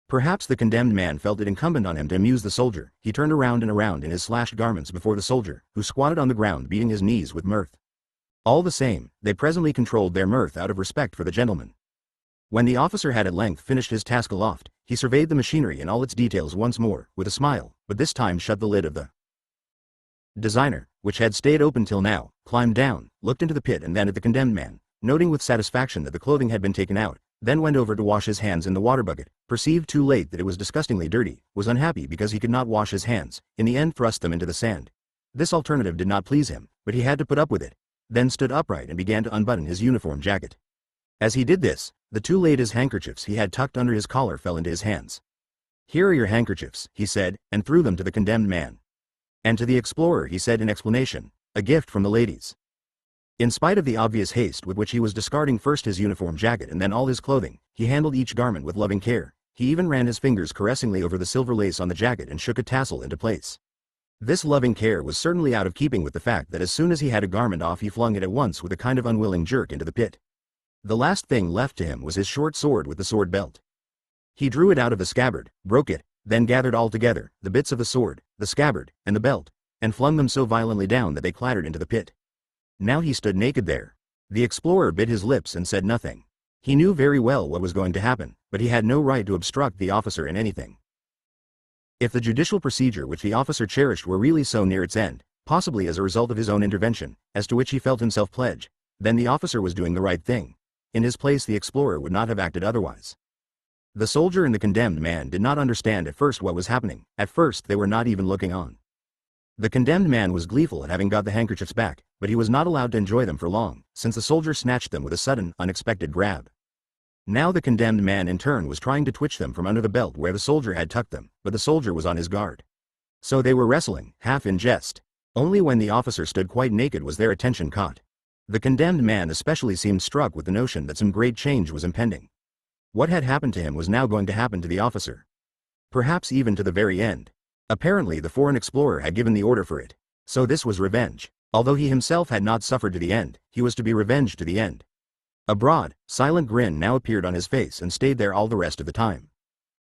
Perhaps the condemned man felt it incumbent on him to amuse the soldier. He turned around and around in his slashed garments before the soldier, who squatted on the ground beating his knees with mirth. All the same, they presently controlled their mirth out of respect for the gentleman. When the officer had at length finished his task aloft, he surveyed the machinery in all its details once more, with a smile, but this time shut the lid of the designer, which had stayed open till now, climbed down, looked into the pit and then at the condemned man, noting with satisfaction that the clothing had been taken out, then went over to wash his hands in the water bucket, perceived too late that it was disgustingly dirty, was unhappy because he could not wash his hands, in the end thrust them into the sand. This alternative did not please him, but he had to put up with it, then stood upright and began to unbutton his uniform jacket. As he did this, the two ladies' handkerchiefs he had tucked under his collar fell into his hands. "Here are your handkerchiefs," he said, and threw them to the condemned man. And to the explorer he said in explanation, "A gift from the ladies." In spite of the obvious haste with which he was discarding first his uniform jacket and then all his clothing, he handled each garment with loving care. He even ran his fingers caressingly over the silver lace on the jacket and shook a tassel into place. This loving care was certainly out of keeping with the fact that as soon as he had a garment off he flung it at once with a kind of unwilling jerk into the pit. The last thing left to him was his short sword with the sword belt. He drew it out of the scabbard, broke it, then gathered all together, the bits of the sword, the scabbard, and the belt, and flung them so violently down that they clattered into the pit. Now he stood naked there. The explorer bit his lips and said nothing. He knew very well what was going to happen, but he had no right to obstruct the officer in anything. If the judicial procedure which the officer cherished were really so near its end, possibly as a result of his own intervention, as to which he felt himself pledged, then the officer was doing the right thing. In his place the explorer would not have acted otherwise. The soldier and the condemned man did not understand at first what was happening. At first they were not even looking on. The condemned man was gleeful at having got the handkerchiefs back, but he was not allowed to enjoy them for long, since the soldier snatched them with a sudden, unexpected grab. Now the condemned man in turn was trying to twitch them from under the belt where the soldier had tucked them, but the soldier was on his guard. So they were wrestling, half in jest. Only when the officer stood quite naked was their attention caught. The condemned man especially seemed struck with the notion that some great change was impending. What had happened to him was now going to happen to the officer. Perhaps even to the very end. Apparently the foreign explorer had given the order for it. So this was revenge. Although he himself had not suffered to the end, he was to be revenged to the end. A broad, silent grin now appeared on his face and stayed there all the rest of the time.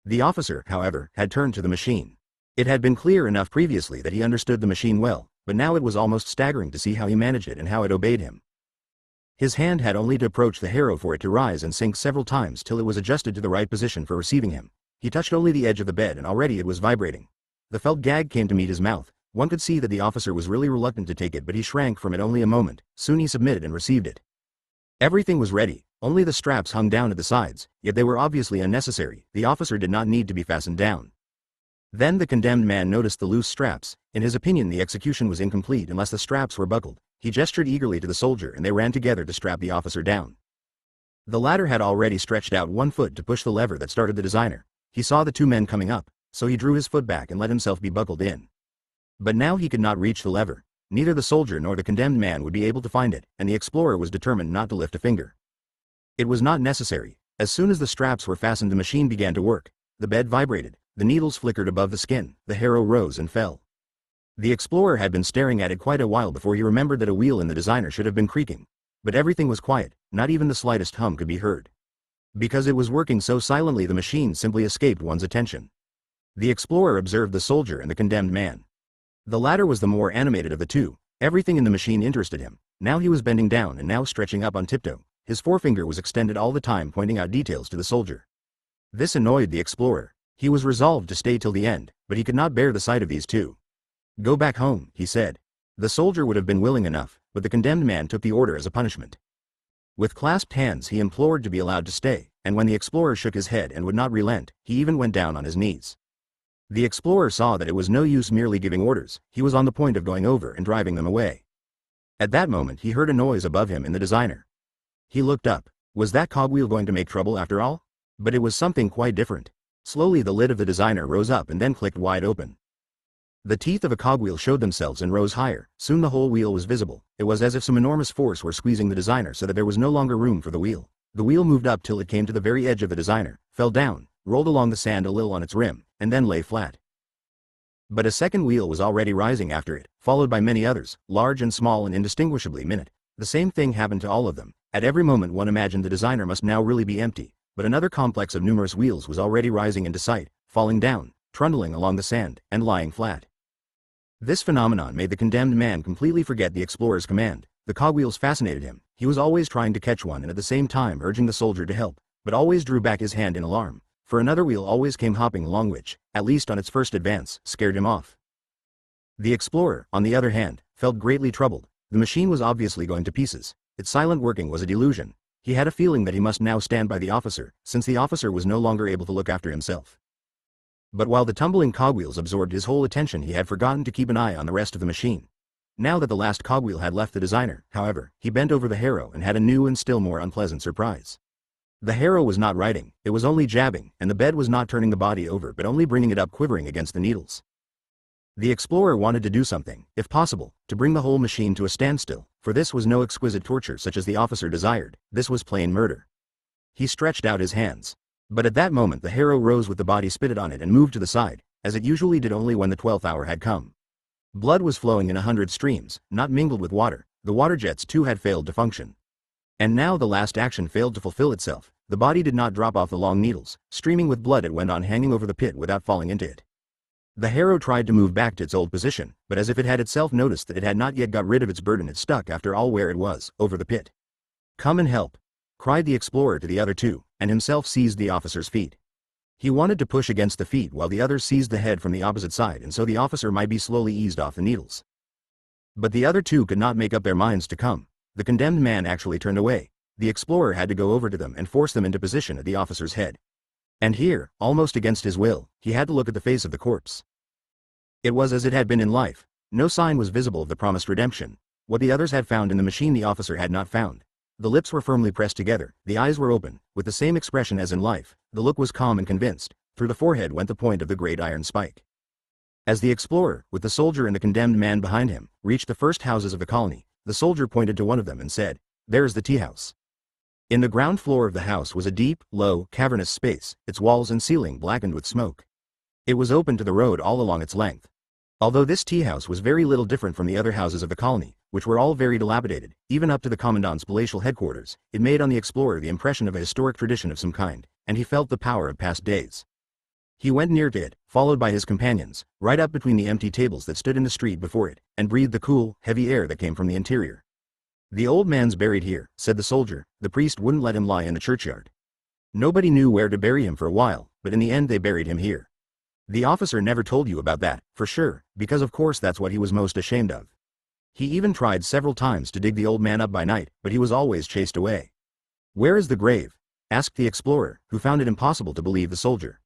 The officer, however, had turned to the machine. It had been clear enough previously that he understood the machine well, but now it was almost staggering to see how he managed it and how it obeyed him. His hand had only to approach the harrow for it to rise and sink several times till it was adjusted to the right position for receiving him. He touched only the edge of the bed and already it was vibrating. The felt gag came to meet his mouth. One could see that the officer was really reluctant to take it, but he shrank from it only a moment. Soon he submitted and received it. Everything was ready, only the straps hung down at the sides, yet they were obviously unnecessary. The officer did not need to be fastened down. Then the condemned man noticed the loose straps. In his opinion the execution was incomplete unless the straps were buckled. He gestured eagerly to the soldier and they ran together to strap the officer down. The latter had already stretched out one foot to push the lever that started the designer. He saw the two men coming up, so he drew his foot back and let himself be buckled in. But now he could not reach the lever. Neither the soldier nor the condemned man would be able to find it, and the explorer was determined not to lift a finger. It was not necessary. As soon as the straps were fastened the machine began to work. The bed vibrated, the needles flickered above the skin, the harrow rose and fell. The explorer had been staring at it quite a while before he remembered that a wheel in the designer should have been creaking. But everything was quiet, not even the slightest hum could be heard. Because it was working so silently the machine simply escaped one's attention. The explorer observed the soldier and the condemned man. The latter was the more animated of the two. Everything in the machine interested him. Now he was bending down and now stretching up on tiptoe. His forefinger was extended all the time pointing out details to the soldier. This annoyed the explorer. He was resolved to stay till the end, but he could not bear the sight of these two. "Go back home," he said. The soldier would have been willing enough, but the condemned man took the order as a punishment. With clasped hands he implored to be allowed to stay, and when the explorer shook his head and would not relent, he even went down on his knees. The explorer saw that it was no use merely giving orders. He was on the point of going over and driving them away. At that moment he heard a noise above him in the designer. He looked up. Was that cogwheel going to make trouble after all? But it was something quite different. Slowly the lid of the designer rose up and then clicked wide open. The teeth of a cogwheel showed themselves and rose higher. Soon the whole wheel was visible. It was as if some enormous force were squeezing the designer so that there was no longer room for the wheel. The wheel moved up till it came to the very edge of the designer, fell down, rolled along the sand a little on its rim, and then lay flat. But a second wheel was already rising after it, followed by many others, large and small and indistinguishably minute. The same thing happened to all of them. At every moment one imagined the designer must now really be empty, but another complex of numerous wheels was already rising into sight, falling down, trundling along the sand, and lying flat. This phenomenon made the condemned man completely forget the explorer's command. The cogwheels fascinated him. He was always trying to catch one and at the same time urging the soldier to help, but always drew back his hand in alarm, for another wheel always came hopping along which, at least on its first advance, scared him off. The explorer, on the other hand, felt greatly troubled. The machine was obviously going to pieces. Its silent working was a delusion. He had a feeling that he must now stand by the officer, since the officer was no longer able to look after himself. But while the tumbling cogwheels absorbed his whole attention he had forgotten to keep an eye on the rest of the machine. Now that the last cogwheel had left the designer, however, he bent over the harrow and had a new and still more unpleasant surprise. The harrow was not writing, it was only jabbing, and the bed was not turning the body over but only bringing it up quivering against the needles. The explorer wanted to do something, if possible, to bring the whole machine to a standstill, for this was no exquisite torture such as the officer desired, this was plain murder. He stretched out his hands. But at that moment the harrow rose with the body spitted on it and moved to the side, as it usually did only when the 12th hour had come. Blood was flowing in 100 streams, not mingled with water. The water jets too had failed to function. And now the last action failed to fulfill itself. The body did not drop off the long needles. Streaming with blood, it went on hanging over the pit without falling into it. The harrow tried to move back to its old position, but as if it had itself noticed that it had not yet got rid of its burden, it stuck after all where it was, over the pit. "Come and help!" cried the explorer to the other two, and himself seized the officer's feet. He wanted to push against the feet while the others seized the head from the opposite side, and so the officer might be slowly eased off the needles. But the other two could not make up their minds to come. The condemned man actually turned away. The explorer had to go over to them and force them into position at the officer's head. And here, almost against his will, he had to look at the face of the corpse. It was as it had been in life. No sign was visible of the promised redemption. What the others had found in the machine the officer had not found. The lips were firmly pressed together, the eyes were open, with the same expression as in life. The look was calm and convinced. Through the forehead went the point of the great iron spike. As the explorer, with the soldier and the condemned man behind him, reached the first houses of the colony, the soldier pointed to one of them and said, "There is the tea house." In the ground floor of the house was a deep, low, cavernous space, its walls and ceiling blackened with smoke. It was open to the road all along its length. Although this tea house was very little different from the other houses of the colony, which were all very dilapidated, even up to the commandant's palatial headquarters, it made on the explorer the impression of a historic tradition of some kind, and he felt the power of past days. He went near to it, followed by his companions, right up between the empty tables that stood in the street before it, and breathed the cool, heavy air that came from the interior. "The old man's buried here," said the soldier. "The priest wouldn't let him lie in the churchyard. Nobody knew where to bury him for a while, but in the end they buried him here. The officer never told you about that, for sure, because of course that's what he was most ashamed of. He even tried several times to dig the old man up by night, but he was always chased away." "Where is the grave?" asked the explorer, who found it impossible to believe the soldier.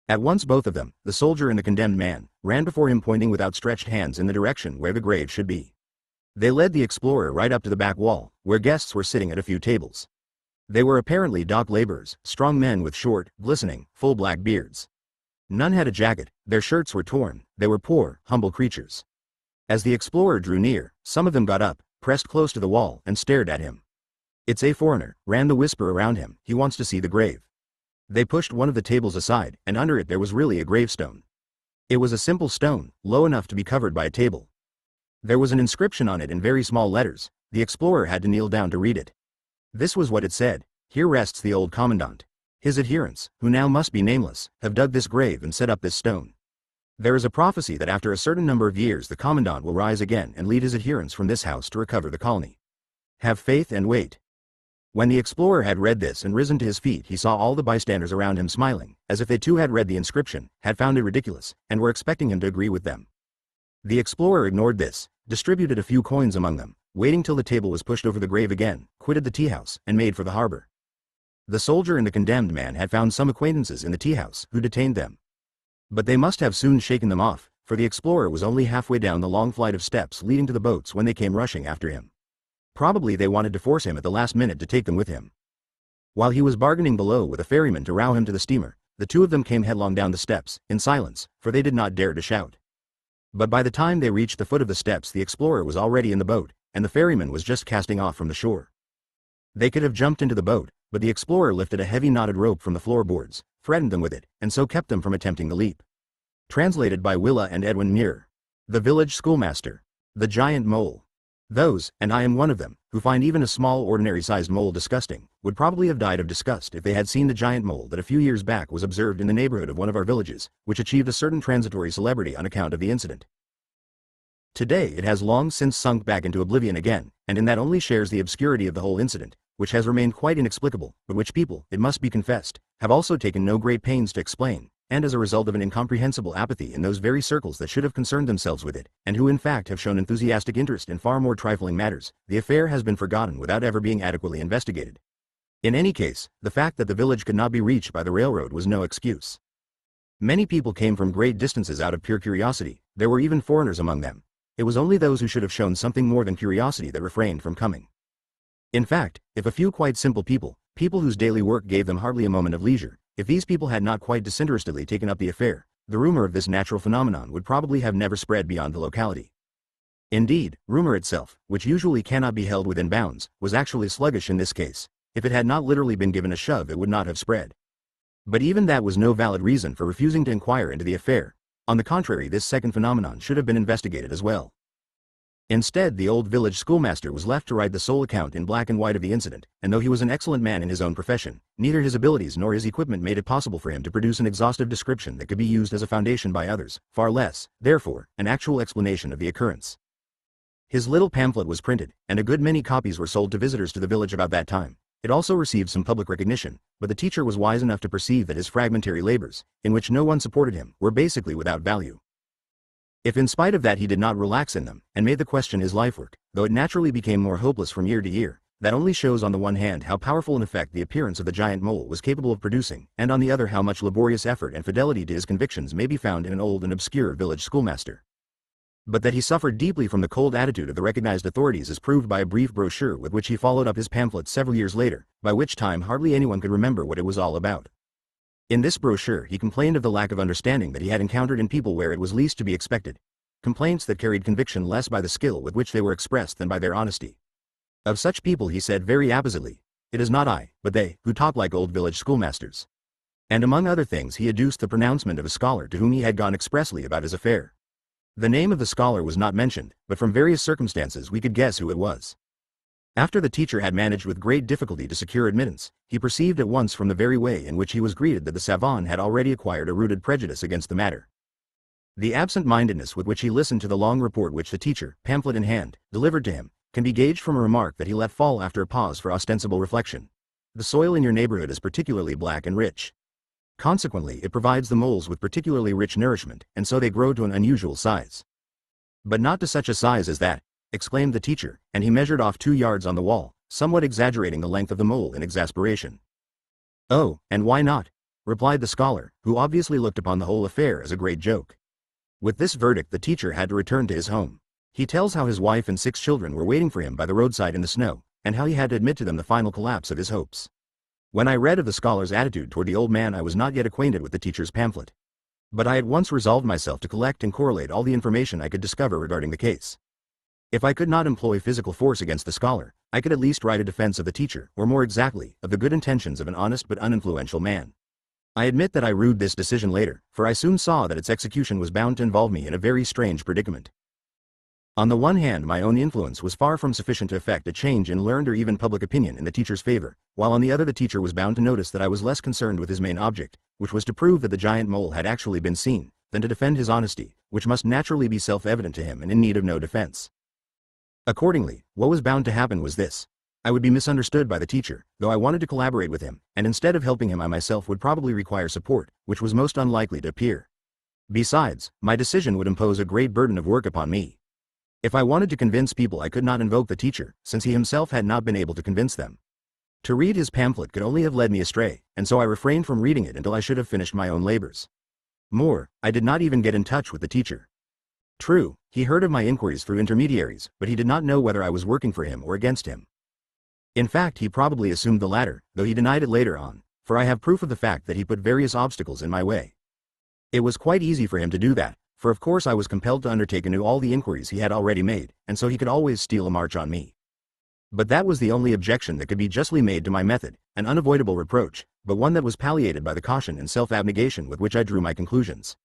At once both of them, the soldier and the condemned man, ran before him, pointing with outstretched hands in the direction where the grave should be. They led the explorer right up to the back wall, where guests were sitting at a few tables. They were apparently dock laborers, strong men with short, glistening, full black beards. None had a jacket, their shirts were torn, they were poor, humble creatures. As the explorer drew near, some of them got up, pressed close to the wall, and stared at him. "It's a foreigner," ran the whisper around him, "he wants to see the grave." They pushed one of the tables aside, and under it there was really a gravestone. It was a simple stone, low enough to be covered by a table. There was an inscription on it in very small letters. The explorer had to kneel down to read it. This was what it said: "Here rests the old commandant. His adherents, who now must be nameless, have dug this grave and set up this stone. There is a prophecy that after a certain number of years the commandant will rise again and lead his adherents from this house to recover the colony. Have faith and wait." When the explorer had read this and risen to his feet, he saw all the bystanders around him smiling, as if they too had read the inscription, had found it ridiculous, and were expecting him to agree with them. The explorer ignored this, distributed a few coins among them, waiting till the table was pushed over the grave again, quitted the tea house, and made for the harbor. The soldier and the condemned man had found some acquaintances in the tea house, who detained them. But they must have soon shaken them off, for the explorer was only halfway down the long flight of steps leading to the boats when they came rushing after him. Probably they wanted to force him at the last minute to take them with him. While he was bargaining below with a ferryman to row him to the steamer, the two of them came headlong down the steps, in silence, for they did not dare to shout. But by the time they reached the foot of the steps, the explorer was already in the boat, and the ferryman was just casting off from the shore. They could have jumped into the boat, but the explorer lifted a heavy knotted rope from the floorboards, threatened them with it, and so kept them from attempting the leap. Translated by Willa and Edwin Muir. The village schoolmaster. The giant mole. Those, and I am one of them, who find even a small ordinary-sized mole disgusting, would probably have died of disgust if they had seen the giant mole that a few years back was observed in the neighborhood of one of our villages, which achieved a certain transitory celebrity on account of the incident. Today it has long since sunk back into oblivion again, and in that only shares the obscurity of the whole incident, which has remained quite inexplicable, but which people, it must be confessed, have also taken no great pains to explain, and as a result of an incomprehensible apathy in those very circles that should have concerned themselves with it, and who in fact have shown enthusiastic interest in far more trifling matters, the affair has been forgotten without ever being adequately investigated. In any case, the fact that the village could not be reached by the railroad was no excuse. Many people came from great distances out of pure curiosity. There were even foreigners among them. It was only those who should have shown something more than curiosity that refrained from coming. In fact, if a few quite simple people, people whose daily work gave them hardly a moment of leisure, if these people had not quite disinterestedly taken up the affair, the rumor of this natural phenomenon would probably have never spread beyond the locality. Indeed, rumor itself, which usually cannot be held within bounds, was actually sluggish in this case. If it had not literally been given a shove, it would not have spread. But even that was no valid reason for refusing to inquire into the affair. On the contrary, this second phenomenon should have been investigated as well. Instead, the old village schoolmaster was left to write the sole account in black and white of the incident, and though he was an excellent man in his own profession, neither his abilities nor his equipment made it possible for him to produce an exhaustive description that could be used as a foundation by others, far less, therefore, an actual explanation of the occurrence. His little pamphlet was printed, and a good many copies were sold to visitors to the village about that time. It also received some public recognition, but the teacher was wise enough to perceive that his fragmentary labors, in which no one supported him, were basically without value. If in spite of that he did not relax in them, and made the question his lifework, though it naturally became more hopeless from year to year, that only shows on the one hand how powerful an effect the appearance of the giant mole was capable of producing, and on the other how much laborious effort and fidelity to his convictions may be found in an old and obscure village schoolmaster. But that he suffered deeply from the cold attitude of the recognized authorities is proved by a brief brochure with which he followed up his pamphlet several years later, by which time hardly anyone could remember what it was all about. In this brochure he complained of the lack of understanding that he had encountered in people where it was least to be expected, complaints that carried conviction less by the skill with which they were expressed than by their honesty. Of such people he said very appositely, "It is not I, but they, who talk like old village schoolmasters." And among other things he adduced the pronouncement of a scholar to whom he had gone expressly about his affair. The name of the scholar was not mentioned, but from various circumstances we could guess who it was. After the teacher had managed with great difficulty to secure admittance, he perceived at once from the very way in which he was greeted that the savant had already acquired a rooted prejudice against the matter. The absent-mindedness with which he listened to the long report which the teacher, pamphlet in hand, delivered to him, can be gauged from a remark that he let fall after a pause for ostensible reflection. "The soil in your neighborhood is particularly black and rich. Consequently, it provides the moles with particularly rich nourishment, and so they grow to an unusual size." "But not to such a size as that," exclaimed the teacher, and he measured off 2 yards on the wall, somewhat exaggerating the length of the mole in exasperation. "Oh, and why not?" replied the scholar, who obviously looked upon the whole affair as a great joke. With this verdict the teacher had to return to his home. He tells how his wife and 6 children were waiting for him by the roadside in the snow, and how he had to admit to them the final collapse of his hopes. When I read of the scholar's attitude toward the old man I was not yet acquainted with the teacher's pamphlet. But I at once resolved myself to collect and correlate all the information I could discover regarding the case. If I could not employ physical force against the scholar, I could at least write a defense of the teacher, or more exactly, of the good intentions of an honest but uninfluential man. I admit that I rued this decision later, for I soon saw that its execution was bound to involve me in a very strange predicament. On the one hand, my own influence was far from sufficient to effect a change in learned or even public opinion in the teacher's favor, while on the other the teacher was bound to notice that I was less concerned with his main object, which was to prove that the giant mole had actually been seen, than to defend his honesty, which must naturally be self-evident to him and in need of no defense. Accordingly, what was bound to happen was this. I would be misunderstood by the teacher, though I wanted to collaborate with him, and instead of helping him I myself would probably require support, which was most unlikely to appear. Besides, my decision would impose a great burden of work upon me. If I wanted to convince people I could not invoke the teacher, since he himself had not been able to convince them. To read his pamphlet could only have led me astray, and so I refrained from reading it until I should have finished my own labors. More, I did not even get in touch with the teacher. True, he heard of my inquiries through intermediaries, but he did not know whether I was working for him or against him. In fact, he probably assumed the latter, though he denied it later on, for I have proof of the fact that he put various obstacles in my way. It was quite easy for him to do that, for of course I was compelled to undertake anew all the inquiries he had already made, and so he could always steal a march on me. But that was the only objection that could be justly made to my method, an unavoidable reproach, but one that was palliated by the caution and self-abnegation with which I drew my conclusions.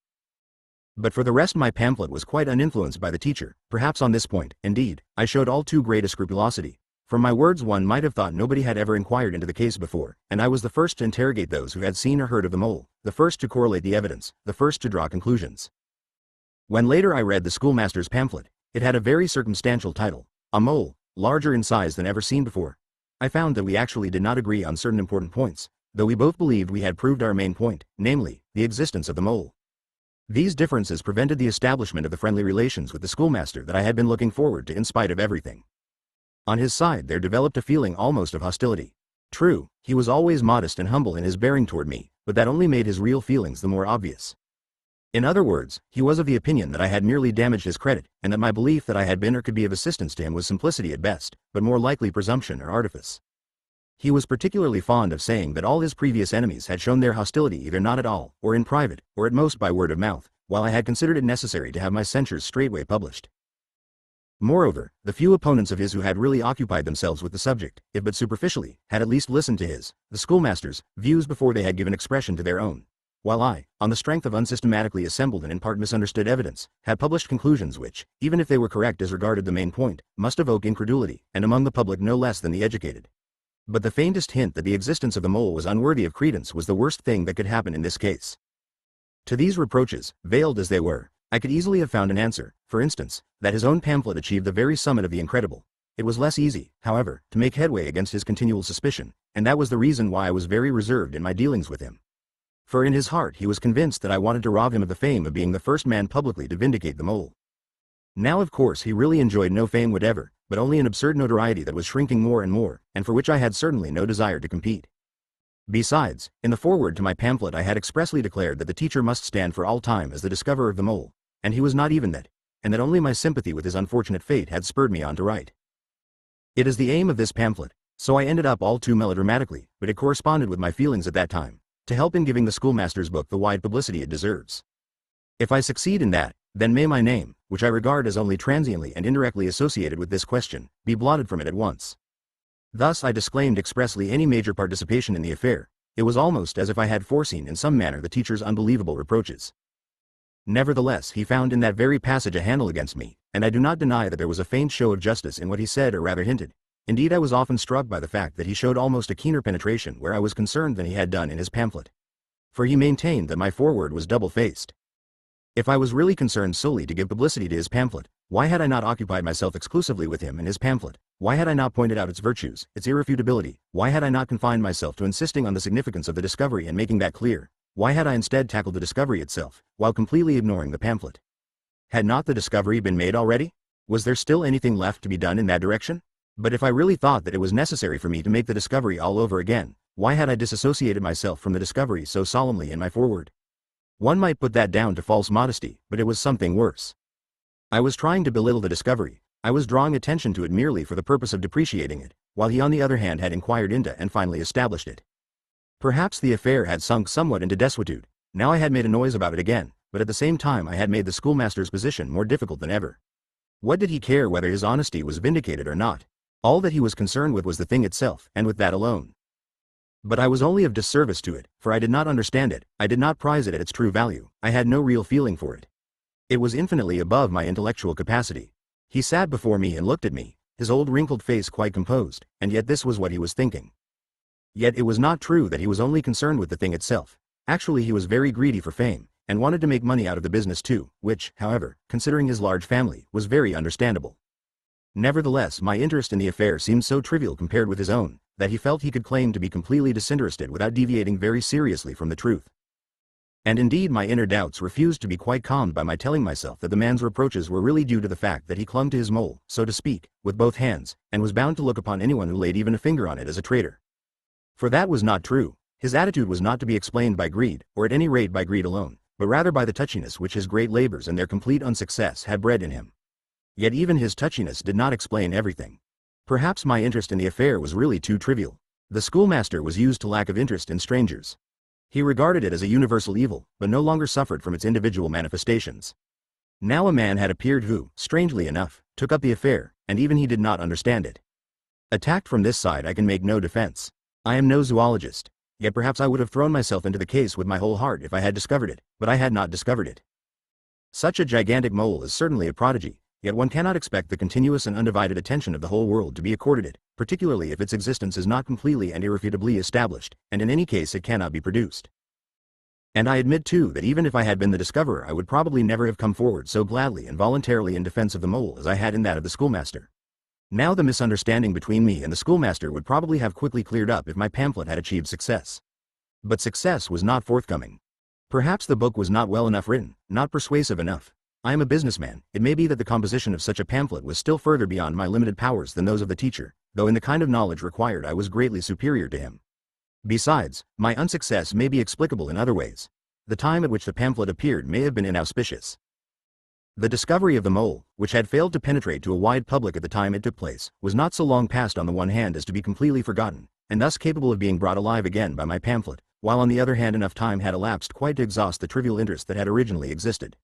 But for the rest my pamphlet was quite uninfluenced by the teacher. Perhaps on this point, indeed, I showed all too great a scrupulosity. From my words one might have thought nobody had ever inquired into the case before, and I was the first to interrogate those who had seen or heard of the mole, the first to correlate the evidence, the first to draw conclusions. When later I read the schoolmaster's pamphlet, it had a very circumstantial title, "A Mole, Larger in Size Than Ever Seen Before." I found that we actually did not agree on certain important points, though we both believed we had proved our main point, namely, the existence of the mole. These differences prevented the establishment of the friendly relations with the schoolmaster that I had been looking forward to in spite of everything. On his side there developed a feeling almost of hostility. True, he was always modest and humble in his bearing toward me, but that only made his real feelings the more obvious. In other words, he was of the opinion that I had merely damaged his credit, and that my belief that I had been or could be of assistance to him was simplicity at best, but more likely presumption or artifice. He was particularly fond of saying that all his previous enemies had shown their hostility either not at all, or in private, or at most by word of mouth, while I had considered it necessary to have my censures straightway published. Moreover, the few opponents of his who had really occupied themselves with the subject, if but superficially, had at least listened to his, the schoolmaster's, views before they had given expression to their own. While I, on the strength of unsystematically assembled and in part misunderstood evidence, had published conclusions which, even if they were correct as regarded the main point, must evoke incredulity, and among the public no less than the educated. But the faintest hint that the existence of the mole was unworthy of credence was the worst thing that could happen in this case. To these reproaches, veiled as they were, I could easily have found an answer. For instance, that his own pamphlet achieved the very summit of the incredible. It was less easy, however, to make headway against his continual suspicion, and that was the reason why I was very reserved in my dealings with him. For in his heart he was convinced that I wanted to rob him of the fame of being the first man publicly to vindicate the mole. Now of course he really enjoyed no fame whatever, but only an absurd notoriety that was shrinking more and more, and for which I had certainly no desire to compete. Besides, in the foreword to my pamphlet I had expressly declared that the teacher must stand for all time as the discoverer of the mole, and he was not even that, and that only my sympathy with his unfortunate fate had spurred me on to write. It is the aim of this pamphlet, so I ended up all too melodramatically, but it corresponded with my feelings at that time, to help in giving the schoolmaster's book the wide publicity it deserves. If I succeed in that, then may my name, which I regard as only transiently and indirectly associated with this question, be blotted from it at once. Thus I disclaimed expressly any major participation in the affair. It was almost as if I had foreseen in some manner the teacher's unbelievable reproaches. Nevertheless, he found in that very passage a handle against me, and I do not deny that there was a faint show of justice in what he said or rather hinted. Indeed, I was often struck by the fact that he showed almost a keener penetration where I was concerned than he had done in his pamphlet. For he maintained that my foreword was double-faced. If I was really concerned solely to give publicity to his pamphlet, why had I not occupied myself exclusively with him and his pamphlet? Why had I not pointed out its virtues, its irrefutability? Why had I not confined myself to insisting on the significance of the discovery and making that clear? Why had I instead tackled the discovery itself, while completely ignoring the pamphlet? Had not the discovery been made already? Was there still anything left to be done in that direction? But if I really thought that it was necessary for me to make the discovery all over again, why had I disassociated myself from the discovery so solemnly in my foreword? One might put that down to false modesty, but it was something worse. I was trying to belittle the discovery. I was drawing attention to it merely for the purpose of depreciating it, while he on the other hand had inquired into and finally established it. Perhaps the affair had sunk somewhat into desuetude. Now I had made a noise about it again, but at the same time I had made the schoolmaster's position more difficult than ever. What did he care whether his honesty was vindicated or not? All that he was concerned with was the thing itself, and with that alone. But I was only of disservice to it, for I did not understand it, I did not prize it at its true value, I had no real feeling for it. It was infinitely above my intellectual capacity. He sat before me and looked at me, his old wrinkled face quite composed, and yet this was what he was thinking. Yet it was not true that he was only concerned with the thing itself. Actually he was very greedy for fame, and wanted to make money out of the business too, which, however, considering his large family, was very understandable. Nevertheless, my interest in the affair seemed so trivial compared with his own, that he felt he could claim to be completely disinterested without deviating very seriously from the truth. And indeed my inner doubts refused to be quite calmed by my telling myself that the man's reproaches were really due to the fact that he clung to his mole, so to speak, with both hands, and was bound to look upon anyone who laid even a finger on it as a traitor. For that was not true. His attitude was not to be explained by greed, or at any rate by greed alone, but rather by the touchiness which his great labors and their complete unsuccess had bred in him. Yet even his touchiness did not explain everything. Perhaps my interest in the affair was really too trivial. The schoolmaster was used to lack of interest in strangers. He regarded it as a universal evil, but no longer suffered from its individual manifestations. Now a man had appeared who, strangely enough, took up the affair, and even he did not understand it. Attacked from this side I can make no defense. I am no zoologist, yet perhaps I would have thrown myself into the case with my whole heart if I had discovered it, but I had not discovered it. Such a gigantic mole is certainly a prodigy, yet one cannot expect the continuous and undivided attention of the whole world to be accorded it, particularly if its existence is not completely and irrefutably established, and in any case it cannot be produced. And I admit too that even if I had been the discoverer I would probably never have come forward so gladly and voluntarily in defense of the mole as I had in that of the schoolmaster. Now the misunderstanding between me and the schoolmaster would probably have quickly cleared up if my pamphlet had achieved success. But success was not forthcoming. Perhaps the book was not well enough written, not persuasive enough. I am a businessman. It may be that the composition of such a pamphlet was still further beyond my limited powers than those of the teacher, though in the kind of knowledge required I was greatly superior to him. Besides, my unsuccess may be explicable in other ways. The time at which the pamphlet appeared may have been inauspicious. The discovery of the mole, which had failed to penetrate to a wide public at the time it took place, was not so long past on the one hand as to be completely forgotten, and thus capable of being brought alive again by my pamphlet, while on the other hand enough time had elapsed quite to exhaust the trivial interest that had originally existed.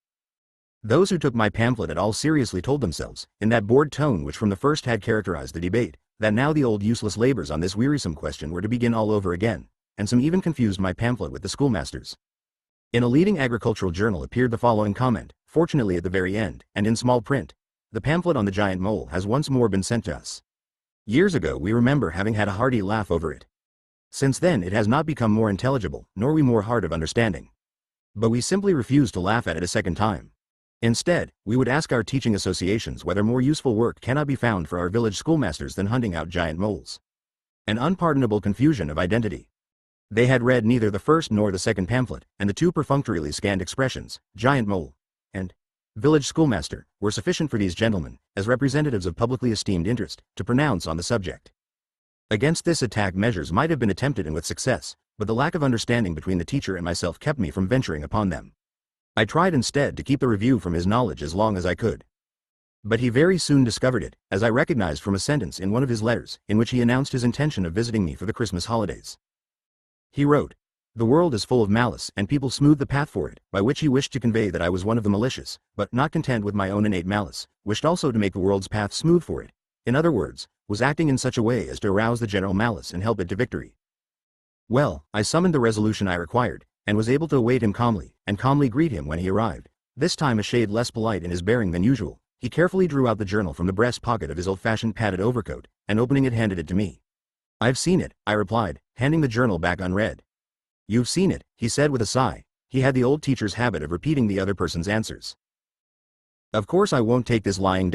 Those who took my pamphlet at all seriously told themselves, in that bored tone which from the first had characterized the debate, that now the old useless labors on this wearisome question were to begin all over again, and some even confused my pamphlet with the schoolmaster's. In a leading agricultural journal appeared the following comment, fortunately at the very end, and in small print: "The pamphlet on the giant mole has once more been sent to us. Years ago we remember having had a hearty laugh over it. Since then it has not become more intelligible, nor we more hard of understanding. But we simply refuse to laugh at it a second time. Instead, we would ask our teaching associations whether more useful work cannot be found for our village schoolmasters than hunting out giant moles." An unpardonable confusion of identity. They had read neither the first nor the second pamphlet, and the two perfunctorily scanned expressions, giant mole and village schoolmaster, were sufficient for these gentlemen, as representatives of publicly esteemed interest, to pronounce on the subject. Against this attack measures might have been attempted and with success, but the lack of understanding between the teacher and myself kept me from venturing upon them. I tried instead to keep the review from his knowledge as long as I could. But he very soon discovered it, as I recognized from a sentence in one of his letters, in which he announced his intention of visiting me for the Christmas holidays. He wrote, "The world is full of malice, and people smooth the path for it," by which he wished to convey that I was one of the malicious, but, not content with my own innate malice, wished also to make the world's path smooth for it. In other words, was acting in such a way as to arouse the general malice and help it to victory. Well, I summoned the resolution I required, and was able to await him calmly, and calmly greet him when he arrived. This time a shade less polite in his bearing than usual, he carefully drew out the journal from the breast pocket of his old-fashioned padded overcoat, and opening it handed it to me. "I've seen it," I replied, handing the journal back unread. "You've seen it," he said with a sigh. He had the old teacher's habit of repeating the other person's answers. "Of course I won't take this lying down."